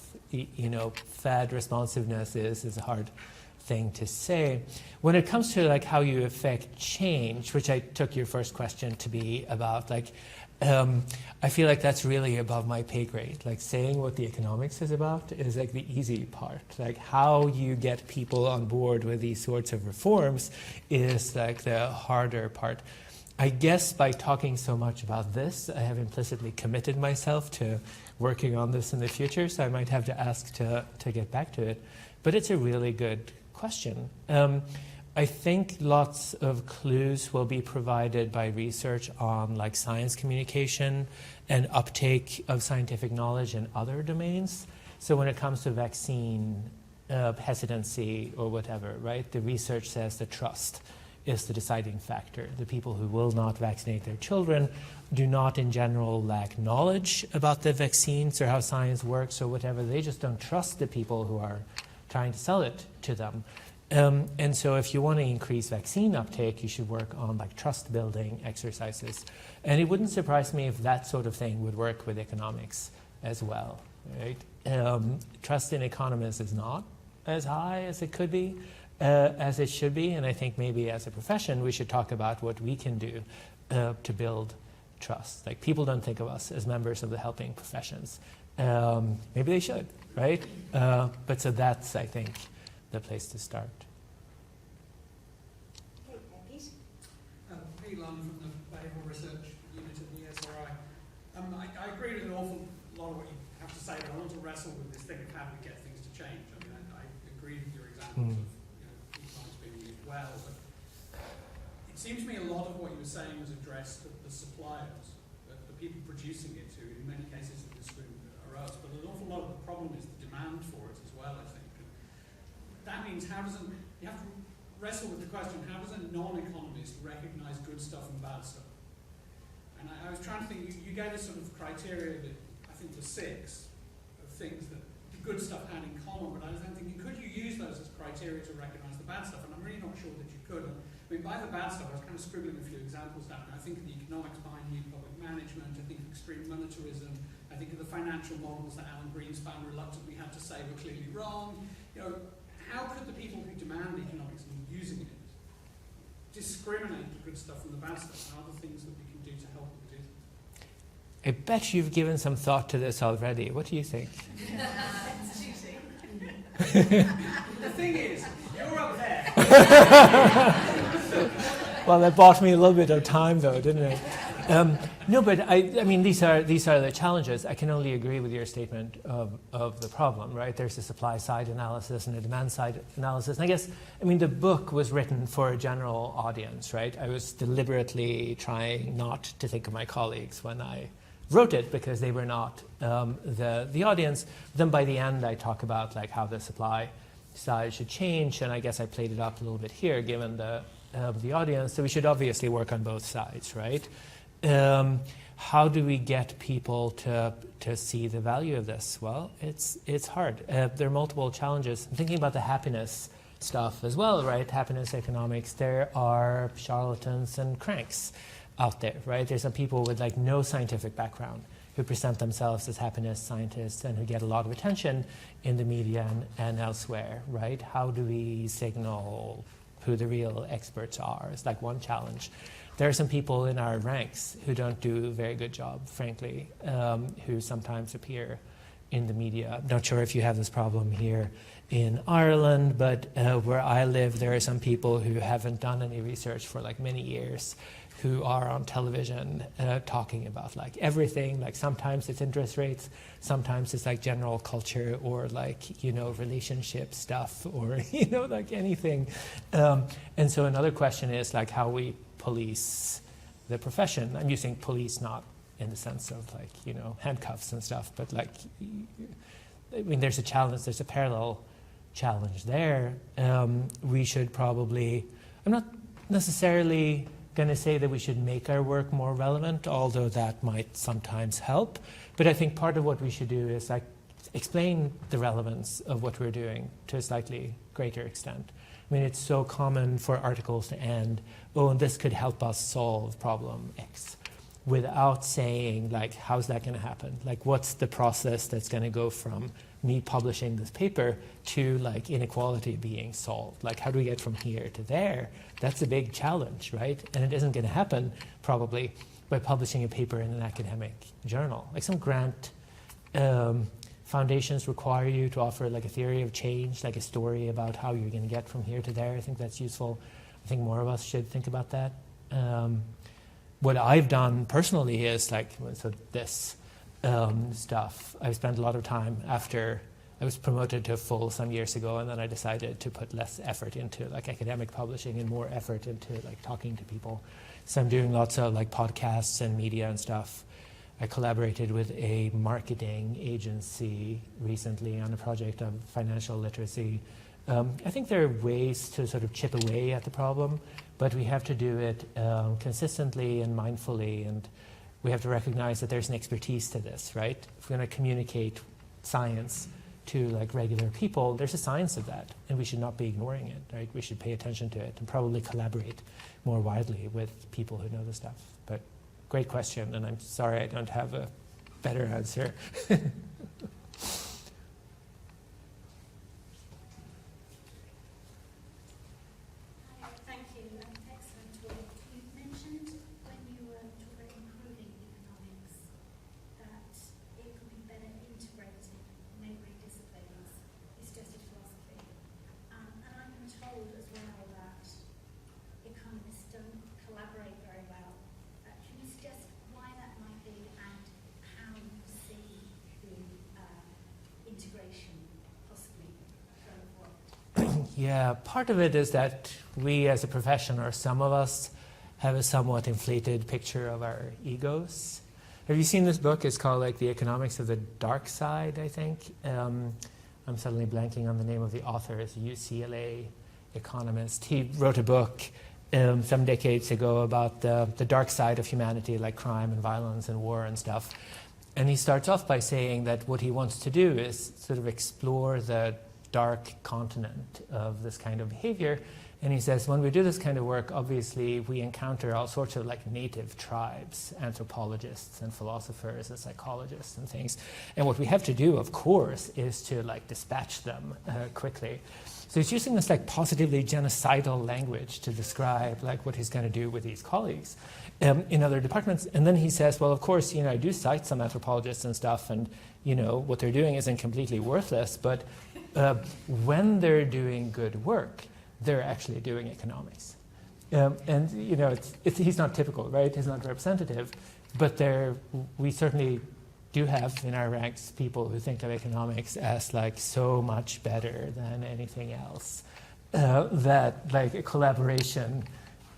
fad responsiveness is a hard thing to say. When it comes to like how you affect change, which I took your first question to be about, like I feel like that's really above my pay grade. Like saying what the economics is about is like the easy part. Like how you get people on board with these sorts of reforms is like the harder part. I guess by talking so much about this, I have implicitly committed myself to working on this in the future, so I might have to ask to get back to it. But it's a really good question. I think lots of clues will be provided by research on like science communication and uptake of scientific knowledge in other domains. So when it comes to vaccine hesitancy or whatever, right, the research says that trust is the deciding factor. The people who will not vaccinate their children do not in general lack knowledge about the vaccines or how science works or whatever. They just don't trust the people who are trying to sell it to them. And so if you want to increase vaccine uptake, you should work on like trust building exercises. And it wouldn't surprise me if that sort of thing would work with economics as well, right? Trust in economists is not as high as it could be, as it should be, and I think maybe as a profession we should talk about what we can do to build trust. Like, people don't think of us as members of the helping professions. Maybe they should, right? But so that's, I think, the place to start. Okay, Pete? Pete Lund from the Behavioural Research Unit at the ESRI. I agree with an awful lot of what you have to say, but I want to wrestle with this thing of how do we get things to change. I mean, I agree with your examples of e-commerce being used well, but it seems to me a lot of what you were saying was addressed at the suppliers, the people producing it, who in many cases in this room are us, but an awful lot of the problem is the demand for it as well, I think. And that means you have to wrestle with the question, how does a non-economist recognise good stuff and bad stuff? And I was trying to think, you gave us sort of criteria that I think were 6 of things that the good stuff had in common, but I was then thinking, could you use those as criteria to recognise the bad stuff? And I'm really not sure that you could. I mean, by the bad stuff, I was kind of scribbling a few examples down. I think of the economics behind new public management, I think of extreme monetarism, I think of the financial models that Alan Greenspan reluctantly had to say were clearly wrong. How could the people who demand economics and using it discriminate the good stuff from the bad stuff? Are there things that we can do to help them do that? I bet you've given some thought to this already. What do you think? It's cheating. The thing is, you're up there. Well, that bought me a little bit of time, though, didn't it? No, but I mean, these are the challenges. I can only agree with your statement of the problem, right? There's a supply side analysis and a demand side analysis. And I guess, the book was written for a general audience, right? I was deliberately trying not to think of my colleagues when I wrote it because they were not the audience. Then by the end, I talk about like how the supply side should change, and I guess I played it up a little bit here, given the audience. So we should obviously work on both sides, right? How do we get people to see the value of this? Well, it's hard. There are multiple challenges. I'm thinking about the happiness stuff as well, right? Happiness economics. There are charlatans and cranks out there, right? There's some people with like no scientific background who present themselves as happiness scientists and who get a lot of attention in the media and elsewhere, right? How do we signal who the real experts are? It's like one challenge. There are some people in our ranks who don't do a very good job, frankly, who sometimes appear in the media. I'm not sure if you have this problem here in Ireland, but where I live, there are some people who haven't done any research for like many years, who are on television talking about like everything. Like sometimes it's interest rates, sometimes it's like general culture or like, relationship stuff or, like anything. And so another question is like how we police the profession. I'm using police not in the sense of like, handcuffs and stuff, but like, there's a challenge, there's a parallel challenge there. We should probably, I'm not necessarily going to say that we should make our work more relevant, although that might sometimes help. But I think part of what we should do is like explain the relevance of what we're doing to a slightly greater extent. It's so common for articles to end, and this could help us solve problem X, without saying, like, how's that going to happen? Like, what's the process that's going to go from me publishing this paper to, like, inequality being solved? Like, how do we get from here to there? That's a big challenge, right? And it isn't going to happen, probably, by publishing a paper in an academic journal. Like, some grant foundations require you to offer like a theory of change, like a story about how you're going to get from here to there. I think that's useful. I think more of us should think about that. What I've done personally is like, so this stuff. I've spent a lot of time after I was promoted to full some years ago, and then I decided to put less effort into like academic publishing and more effort into like talking to people. So I'm doing lots of like podcasts and media and stuff. I collaborated with a marketing agency recently on a project of financial literacy I think there are ways to sort of chip away at the problem, but we have to do it consistently and mindfully, and we have to recognize that there's an expertise to this, right? If we're going to communicate science to like regular people, there's a science of that, and we should not be ignoring it, right? We should pay attention to it and probably collaborate more widely with people who know the stuff. But great question, and I'm sorry I don't have a better answer. Thank you. Excellent talk. You mentioned when you were talking about improving economics that it could be better integrated neighbouring disciplines. You suggested philosophy. And I've been told as well that economists don't collaborate very well. Can you suggest why that might be and how you see the integration possibly going forward? Yeah, part of it is that we as a profession, or some of us, have a somewhat inflated picture of our egos. Have you seen this book? It's called like The Economics of the Dark Side, I think. I'm suddenly blanking on the name of the author. It's a UCLA economist. He wrote a book some decades ago about the dark side of humanity, like crime and violence and war and stuff. And he starts off by saying that what he wants to do is sort of explore the dark continent of this kind of behavior. And he says, when we do this kind of work, obviously we encounter all sorts of like native tribes, anthropologists and philosophers and psychologists and things. And what we have to do, of course, is to like dispatch them quickly. So he's using this like positively genocidal language to describe like what he's going to do with these colleagues in other departments. And then he says, well, of course, I do cite some anthropologists and stuff, and what they're doing isn't completely worthless, but when they're doing good work, they're actually doing economics. And he's not typical, right? He's not representative, but we certainly do have in our ranks people who think of economics as like so much better than anything else. That like a collaboration,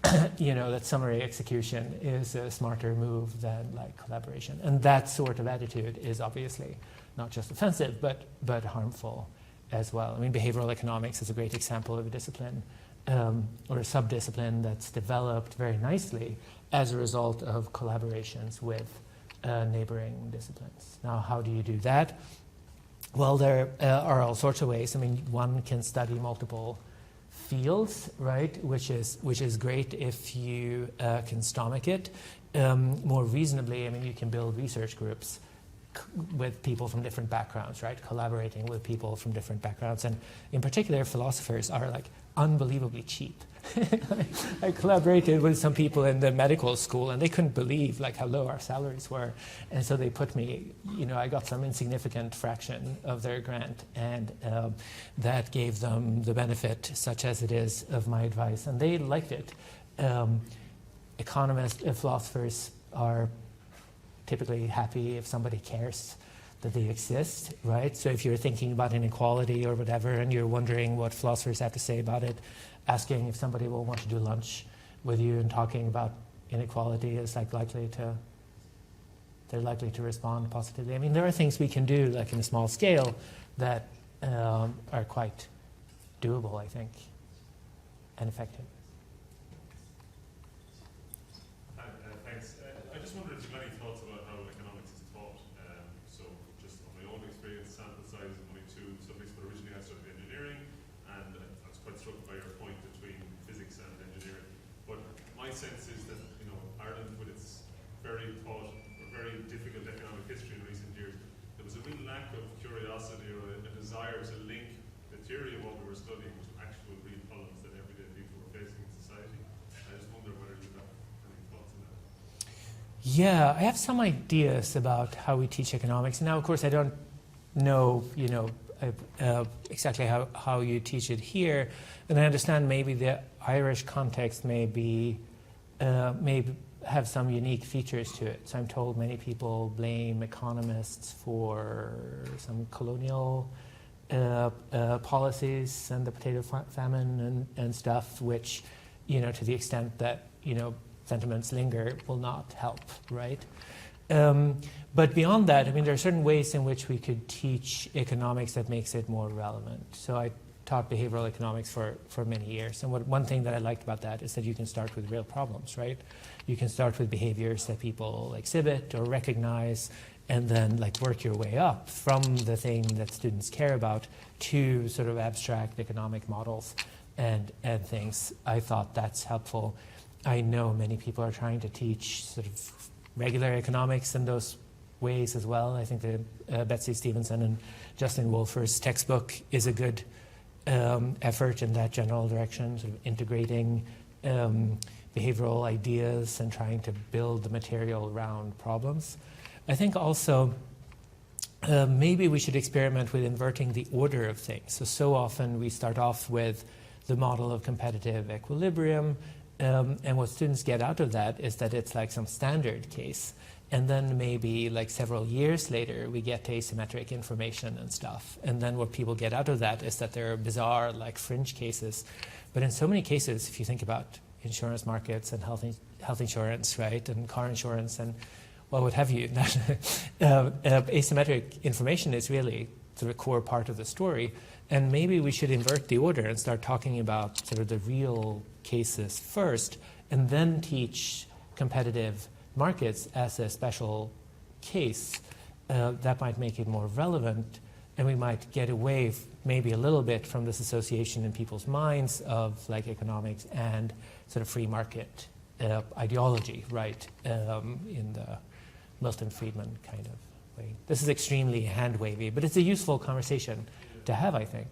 that summary execution is a smarter move than like collaboration. And that sort of attitude is obviously not just offensive, but harmful as well. I mean, behavioral economics is a great example of a discipline or a sub-discipline that's developed very nicely as a result of collaborations with neighboring disciplines. Now, how do you do that? Well, there are all sorts of ways. I mean, one can study multiple fields, right, which is great if you can stomach it. More reasonably, I mean, you can build research groups with people from different backgrounds, right, collaborating with people from different backgrounds. And in particular, philosophers are like unbelievably cheap. I collaborated with some people in the medical school, and they couldn't believe like how low our salaries were. And so they put me, I got some insignificant fraction of their grant, and that gave them the benefit, such as it is, of my advice. And they liked it. Economists, philosophers are typically happy if somebody cares that they exist, right? So if you're thinking about inequality or whatever, and you're wondering what philosophers have to say about it, asking if somebody will want to do lunch with you and talking about inequality is like they're likely to respond positively. I mean, there are things we can do like in a small scale that are quite doable, I think, and effective. Thanks. I just wondered if you have any thoughts about how economics is taught. So just on my own experience, sample size is only two subjects, but originally I studied engineering, and I was quite struck by your point between physics and engineering. But my sense is that, Ireland, with its very difficult economic history in recent years, there was a real lack of curiosity or a desire to link the theory of what we were studying with actual real problems that everyday people were facing in society. I just wonder whether you have any thoughts on that. Yeah, I have some ideas about how we teach economics. Now, of course, I don't know, exactly how you teach it here, and I understand maybe the Irish context may have some unique features to it. So I'm told many people blame economists for some colonial policies and the potato famine and stuff, which, to the extent that, sentiments linger, will not help, right? But beyond that, I mean, there are certain ways in which we could teach economics that makes it more relevant. So taught behavioral economics for many years. And one thing that I liked about that is that you can start with real problems, right? You can start with behaviors that people exhibit or recognize, and then like work your way up from the thing that students care about to sort of abstract economic models and things. I thought that's helpful. I know many people are trying to teach sort of regular economics in those ways as well. I think that Betsy Stevenson and Justin Wolfer's textbook is a good effort in that general direction, sort of integrating behavioral ideas and trying to build the material around problems. I think also maybe we should experiment with inverting the order of things. So often we start off with the model of competitive equilibrium, and what students get out of that is that it's like some standard case. And then maybe like several years later, we get asymmetric information and stuff. And then what people get out of that is that there are bizarre like fringe cases. But in so many cases, if you think about insurance markets and health insurance, right, and car insurance and well, what have you, asymmetric information is really sort of a core part of the story. And maybe we should invert the order and start talking about sort of the real cases first, and then teach competitive markets as a special case. That might make it more relevant, and we might get away maybe a little bit from this association in people's minds of like economics and sort of free market ideology, right, in the Milton Friedman kind of way. This is extremely hand-wavy, but it's a useful conversation to have, I think.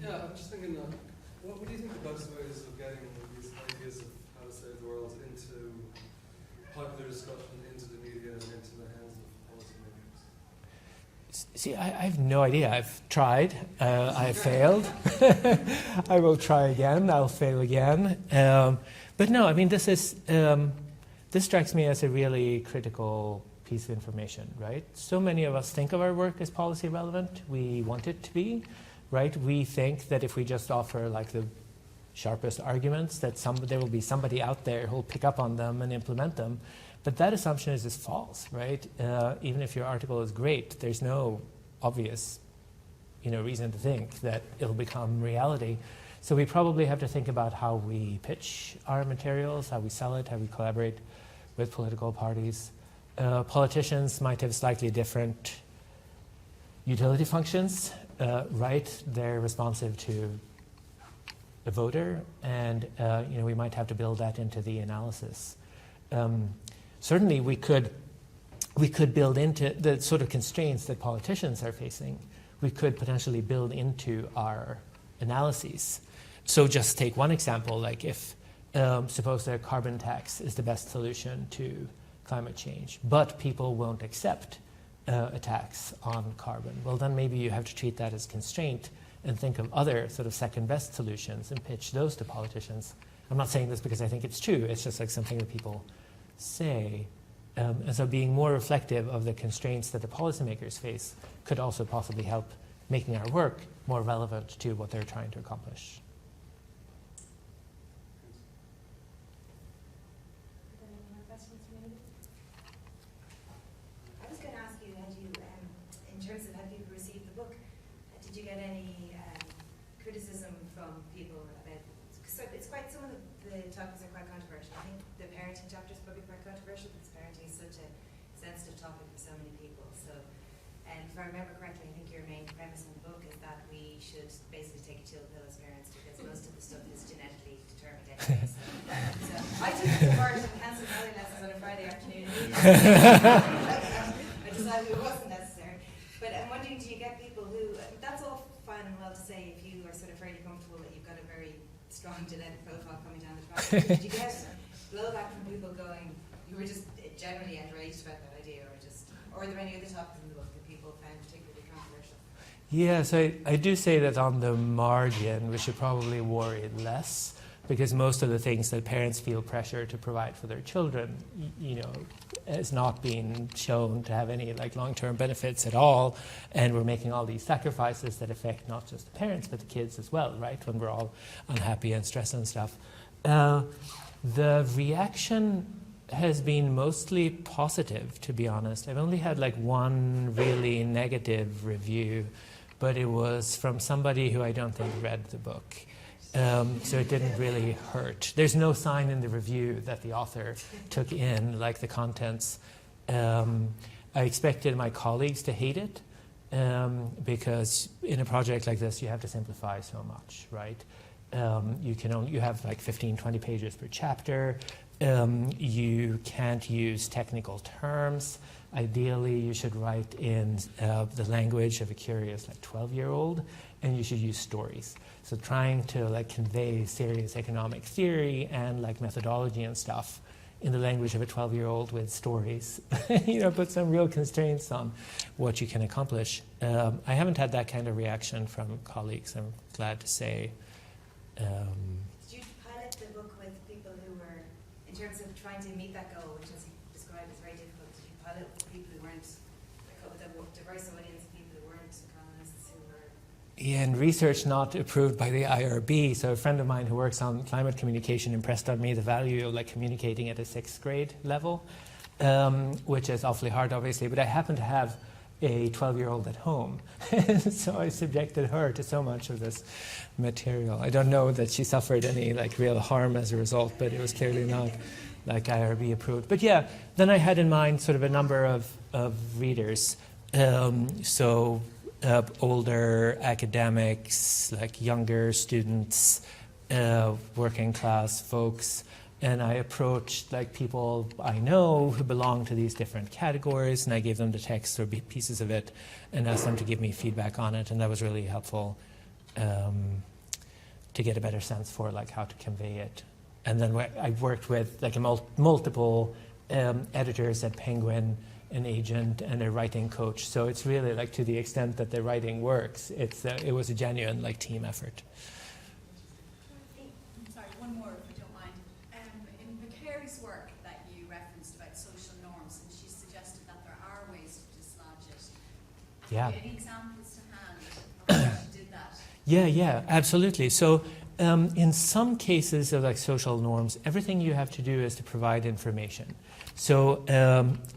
Yeah, I'm just thinking, what do you think the best ways of getting these ideas of how to save the world into popular discussion, into the media, and into the hands of policymakers? See, I have no idea. I've tried. I failed. I will try again. I'll fail again. But no, I mean, this strikes me as a really critical piece of information, right? So many of us think of our work as policy relevant. We want it to be, right? We think that if we just offer like the sharpest arguments, that there will be somebody out there who will pick up on them and implement them. But that assumption is just false, right? Even if your article is great, there's no obvious, reason to think that it'll become reality. So we probably have to think about how we pitch our materials, how we sell it, how we collaborate with political parties. Politicians might have slightly different utility functions, right? They're responsive to the voter, and we might have to build that into the analysis. Certainly, we could build into the sort of constraints that politicians are facing. We could potentially build into our analyses. So just take one example, like if suppose that a carbon tax is the best solution to climate change, but people won't accept a tax on carbon. Well, then maybe you have to treat that as constraint and think of other sort of second best solutions and pitch those to politicians. I'm not saying this because I think it's true. It's just like something that people say. And so being more reflective of the constraints that the policymakers face could also possibly help making our work more relevant to what they're trying to accomplish. I was going to ask you, in terms of how people received the book, did you get any criticism from people about? So it's quite, some of the topics are quite controversial. I think the parenting chapter is probably quite controversial because parenting is such a sensitive topic for so many people. So, if I remember correctly, I think your main premise in the book is that we should basically take a chill pill as parents because most of the stuff is genetically determined anyway. So I took it to heart and cancelled ballet lessons on a Friday afternoon. I decided it wasn't necessary. But I'm wondering, do you get people who, that's all fine and well to say if you are sort of fairly comfortable that you've got a very strong genetic profile coming down the track. Did you get blowback from people going, you were just generally enraged about that idea, or are there any other topics in the book that people found particularly controversial? Yeah, so I do say that on the margin, we should probably worry less, because most of the things that parents feel pressure to provide for their children, has not been shown to have any like long-term benefits at all, and we're making all these sacrifices that affect not just the parents but the kids as well, right? When we're all unhappy and stressed and stuff. The reaction has been mostly positive, to be honest. I've only had like one really negative review, but it was from somebody who I don't think read the book. So it didn't really hurt. There's no sign in the review that the author took in like the contents. I expected my colleagues to hate it because in a project like this you have to simplify so much, right? You have like 15, 20 pages per chapter. You can't use technical terms. Ideally, you should write in the language of a curious like 12-year-old, and you should use stories. So trying to like convey serious economic theory and like methodology and stuff in the language of a 12-year-old with stories, put some real constraints on what you can accomplish. I haven't had that kind of reaction from colleagues, I'm glad to say. Did you pilot the book with people who were, in terms of trying to meet that goal, which is described as very difficult, did you pilot with people who weren't, with a diverse audience of people who weren't economists, who were... Yeah, and research not approved by the IRB. So a friend of mine who works on climate communication impressed on me the value of like communicating at a 6th grade level, which is awfully hard, obviously. But I happen to have a 12-year-old at home, so I subjected her to so much of this material. I don't know that she suffered any like real harm as a result, but it was clearly not like IRB approved. But yeah, then I had in mind sort of a number of readers. Older academics, like younger students, working class folks, and I approached like people I know who belong to these different categories, and I gave them the text or pieces of it and asked them to give me feedback on it, and that was really helpful to get a better sense for like how to convey it. And then I worked with like multiple editors at Penguin, an agent, and a writing coach. So it's really like to the extent that the writing works, it was a genuine like team effort. Sorry, one more if you don't mind. In Vicari's work that you referenced about social norms, and she suggested that there are ways to dislodge it. Yeah. Have you any examples to hand of how she did that? Yeah, absolutely. So in some cases of like social norms, everything you have to do is to provide information. So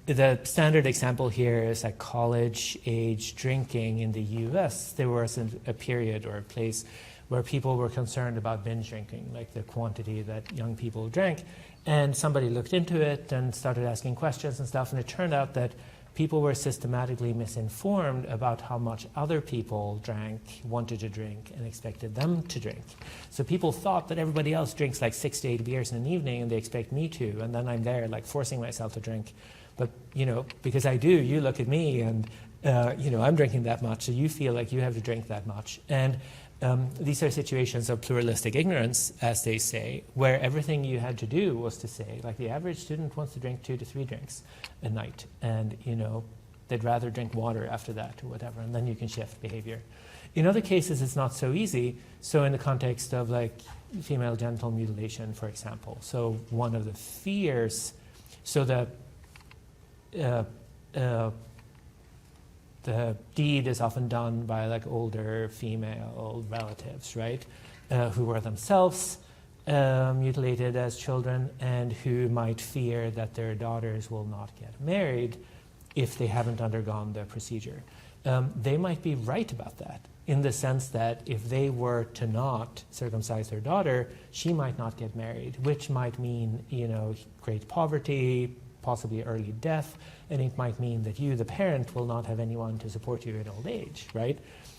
the standard example here is like college-age drinking in the US. There was a period or a place where people were concerned about binge drinking, like the quantity that young people drank. And somebody looked into it and started asking questions and stuff, and it turned out that people were systematically misinformed about how much other people drank, wanted to drink, and expected them to drink. So people thought that everybody else drinks like 6 to 8 beers in an evening, and they expect me to, and then I'm there like forcing myself to drink. But, because I do, you look at me, and, I'm drinking that much, so you feel like you have to drink that much. And these are situations of pluralistic ignorance, as they say, where everything you had to do was to say, like the average student wants to drink 2 to 3 drinks a night, and they'd rather drink water after that or whatever, and then you can shift behavior. In other cases, it's not so easy. So in the context of like female genital mutilation, for example, so one of the fears, so the deed is often done by like older female relatives, right, who were themselves mutilated as children and who might fear that their daughters will not get married if they haven't undergone the procedure. They might be right about that, in the sense that if they were to not circumcise their daughter, she might not get married, which might mean, great poverty, possibly early death, and it might mean that you, the parent, will not have anyone to support you in old age, right?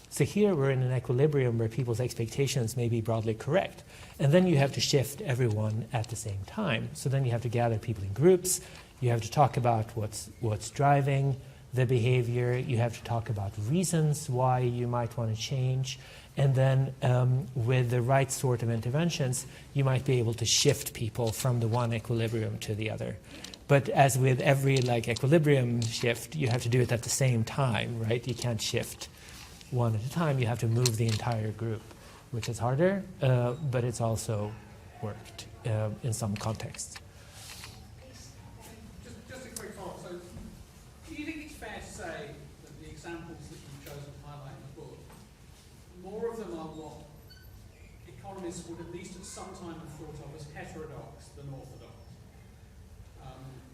So here we're in an equilibrium where people's expectations may be broadly correct. And then you have to shift everyone at the same time. So then you have to gather people in groups. You have to talk about what's driving the behavior. You have to talk about reasons why you might want to change. And then with the right sort of interventions, you might be able to shift people from the one equilibrium to the other. But as with every like equilibrium shift, you have to do it at the same time, right? You can't shift one at a time. You have to move the entire group, which is harder, but it's also worked in some contexts. Just a quick follow-up. So, do you think it's fair to say that the examples that you've chosen to highlight in the book, more of them are what economists would at least at some time have thought of as heterodox than orthodox?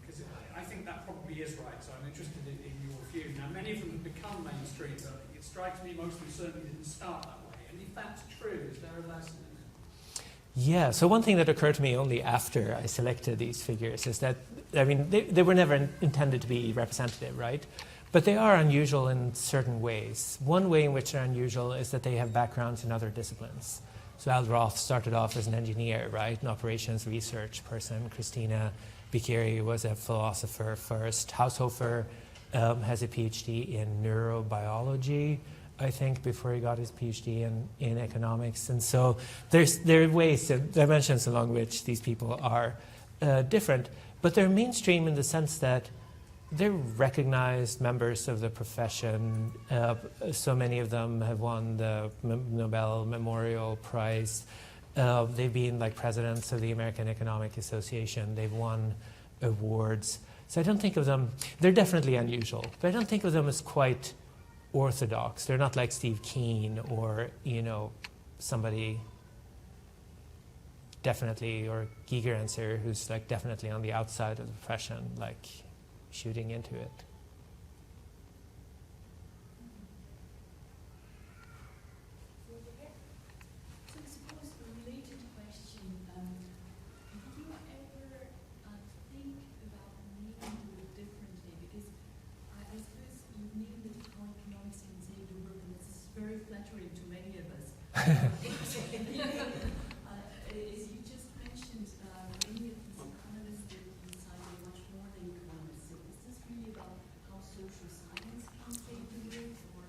Because I think that probably is right, so I'm interested in your view. Now, many of them have become mainstream, but it strikes me most of them certainly didn't start that way. And if that's true, is there a lesson in it? Yeah, so one thing that occurred to me only after I selected these figures is that, I mean, they were never intended to be representative, right? But they are unusual in certain ways. One way in which they're unusual is that they have backgrounds in other disciplines. So Al Roth started off as an engineer, right? An operations research person. Christina Bicchieri was a philosopher first. Haushofer has a PhD in neurobiology, I think, before he got his PhD in economics. And so there are ways, dimensions along which these people are different. But they're mainstream in the sense that they're recognized members of the profession. So many of them have won the Nobel Memorial Prize. They've been like presidents of the American Economic Association. They've won awards. So I don't think of them, they're definitely unusual, but I don't think of them as quite orthodox. They're not like Steve Keen or, somebody definitely, or Gigerenzer, who's like definitely on the outside of the profession, like shooting into it. So I suppose a related question, did you ever think about naming the book differently? Because I suppose you named it How Economics Can Save the World, and it's very flattering to many of us. As you just mentioned, many of these economists that you cited are much more than economists. So is this really about how social science can save the world, or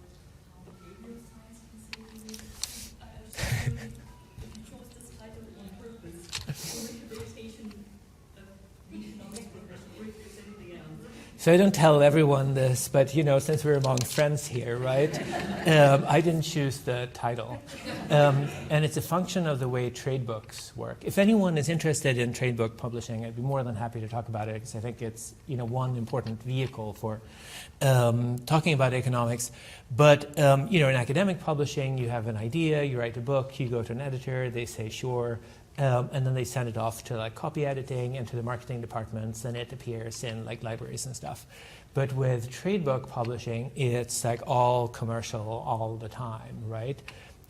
how behavioral science can save the world? I was just wondering if you chose this title on purpose, or if the reputation of the economics profession, or if there's anything else. So I don't tell everyone this, but since we're among friends here, right? I didn't choose the title. And it's a function of the way trade books work. If anyone is interested in trade book publishing, I'd be more than happy to talk about it, because I think it's one important vehicle for talking about economics. But in academic publishing, you have an idea, you write a book, you go to an editor, they say sure. And then they send it off to like copy editing and to the marketing departments, and it appears in like libraries and stuff. But with trade book publishing, it's like all commercial all the time, right?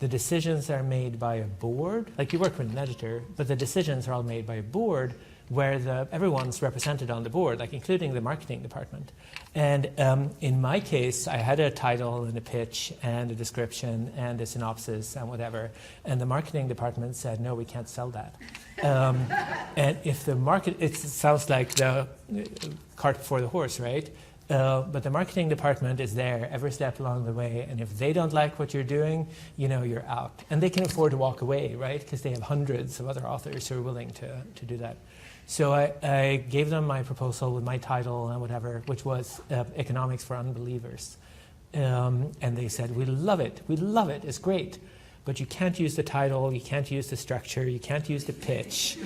The decisions are made by a board. Like you work with an editor, but the decisions are all made by a board where everyone's represented on the board, like including the marketing department. And in my case, I had a title and a pitch and a description and a synopsis and whatever. And the marketing department said, no, we can't sell that. And if the market, it sounds like the cart before the horse, right? But the marketing department is there every step along the way, and if they don't like what you're doing, you're out. And they can afford to walk away, right? Because they have hundreds of other authors who are willing to do that. So I gave them my proposal with my title and whatever, which was Economics for Unbelievers. And they said, we love it, it's great. But you can't use the title, you can't use the structure, you can't use the pitch.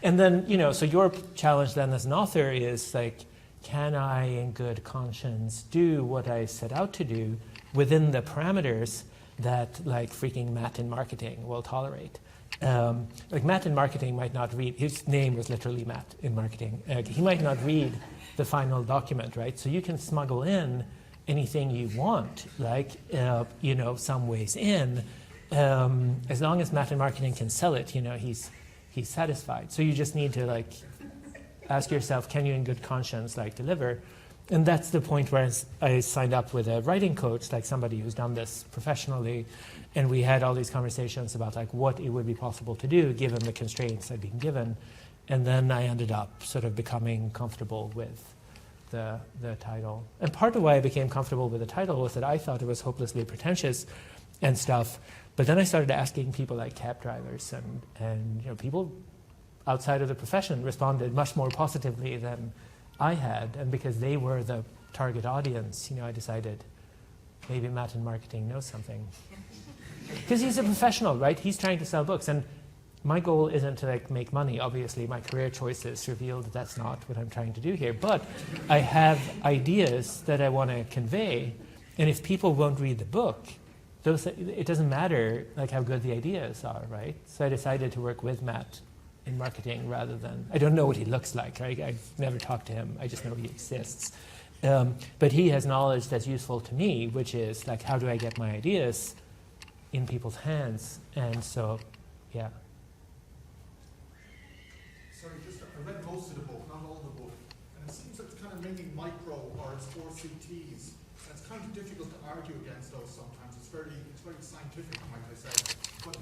And then, so your challenge then as an author is like, can I in good conscience do what I set out to do within the parameters that like freaking Matt in marketing will tolerate? Like Matt in marketing might not read, his name was literally Matt in marketing. He might not read the final document, right? So you can smuggle in anything you want, like, some ways in, as long as Matt in marketing can sell it, he's satisfied. So you just need to like ask yourself, can you in good conscience like deliver? And that's the point where I signed up with a writing coach, like somebody who's done this professionally, and we had all these conversations about like what it would be possible to do given the constraints I'd been given. And then I ended up sort of becoming comfortable with the title. And part of why I became comfortable with the title was that I thought it was hopelessly pretentious and stuff. But then I started asking people like cab drivers and people outside of the profession responded much more positively than I had. And because they were the target audience, I decided maybe Matt in marketing knows something. Because he's a professional, right? He's trying to sell books. And my goal isn't to like make money. Obviously, my career choices reveal that that's not what I'm trying to do here. But I have ideas that I want to convey. And if people won't read the book, it doesn't matter like how good the ideas are, right? So I decided to work with Matt in marketing rather than, I don't know what he looks like. I've never talked to him. I just know he exists. But he has knowledge that's useful to me, which is like, how do I get my ideas in people's hands? And so, yeah. Sorry, I read most of the book, not all the book, and it seems like it's kind of mainly micro or it's RCTs. And it's kind of difficult to argue against those sometimes. It's very scientific, might I say. But do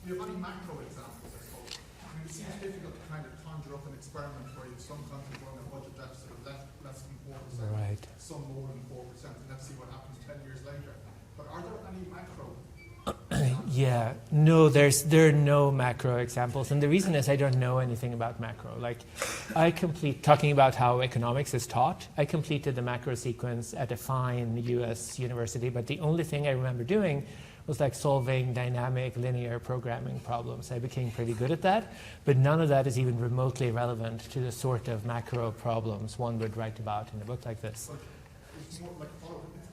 you have any macro examples, I suppose? I mean, it seems difficult to kind of conjure up an experiment where you have some countries running a budget deficit of less than 4%, Right. some more than 4%, and let's see what happens 10 years later. But are there any macro? Yeah, no, there are no macro examples, and the reason is I don't know anything about macro. Like, talking about how economics is taught, I completed the macro sequence at a fine US university, but the only thing I remember doing was like solving dynamic linear programming problems. I became pretty good at that, but none of that is even remotely relevant to the sort of macro problems one would write about in a book like this. But it's more like,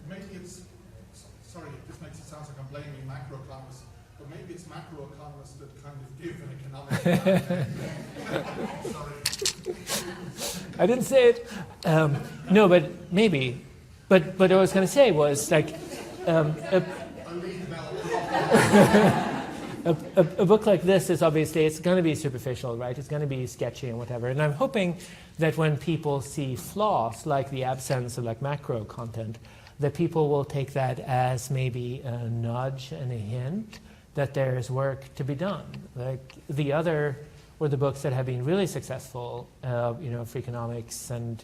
maybe it's, sorry, this makes it sound like I'm blaming macroeconomists, but maybe it's macroeconomists that kind of give an economic Sorry. I didn't say it. No, but maybe. But what I was going to say was like a book like this is obviously, it's going to be superficial, right? It's going to be sketchy and whatever. And I'm hoping that when people see flaws, like the absence of like macro content, that people will take that as maybe a nudge and a hint that there's work to be done. Like the other were the books that have been really successful, Freakonomics and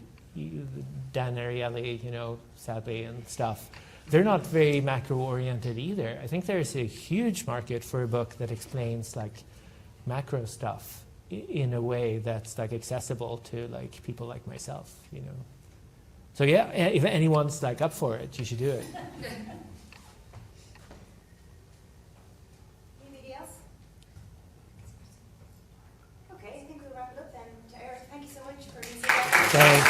Dan Ariely, sadly, and stuff. They're not very macro-oriented either. I think there's a huge market for a book that explains like macro stuff in a way that's like accessible to like people like myself, So yeah, if anyone's like up for it, you should do it. Anybody else? Okay, I think we'll wrap it up then. To Erik, thank you so much for being so Thank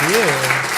you.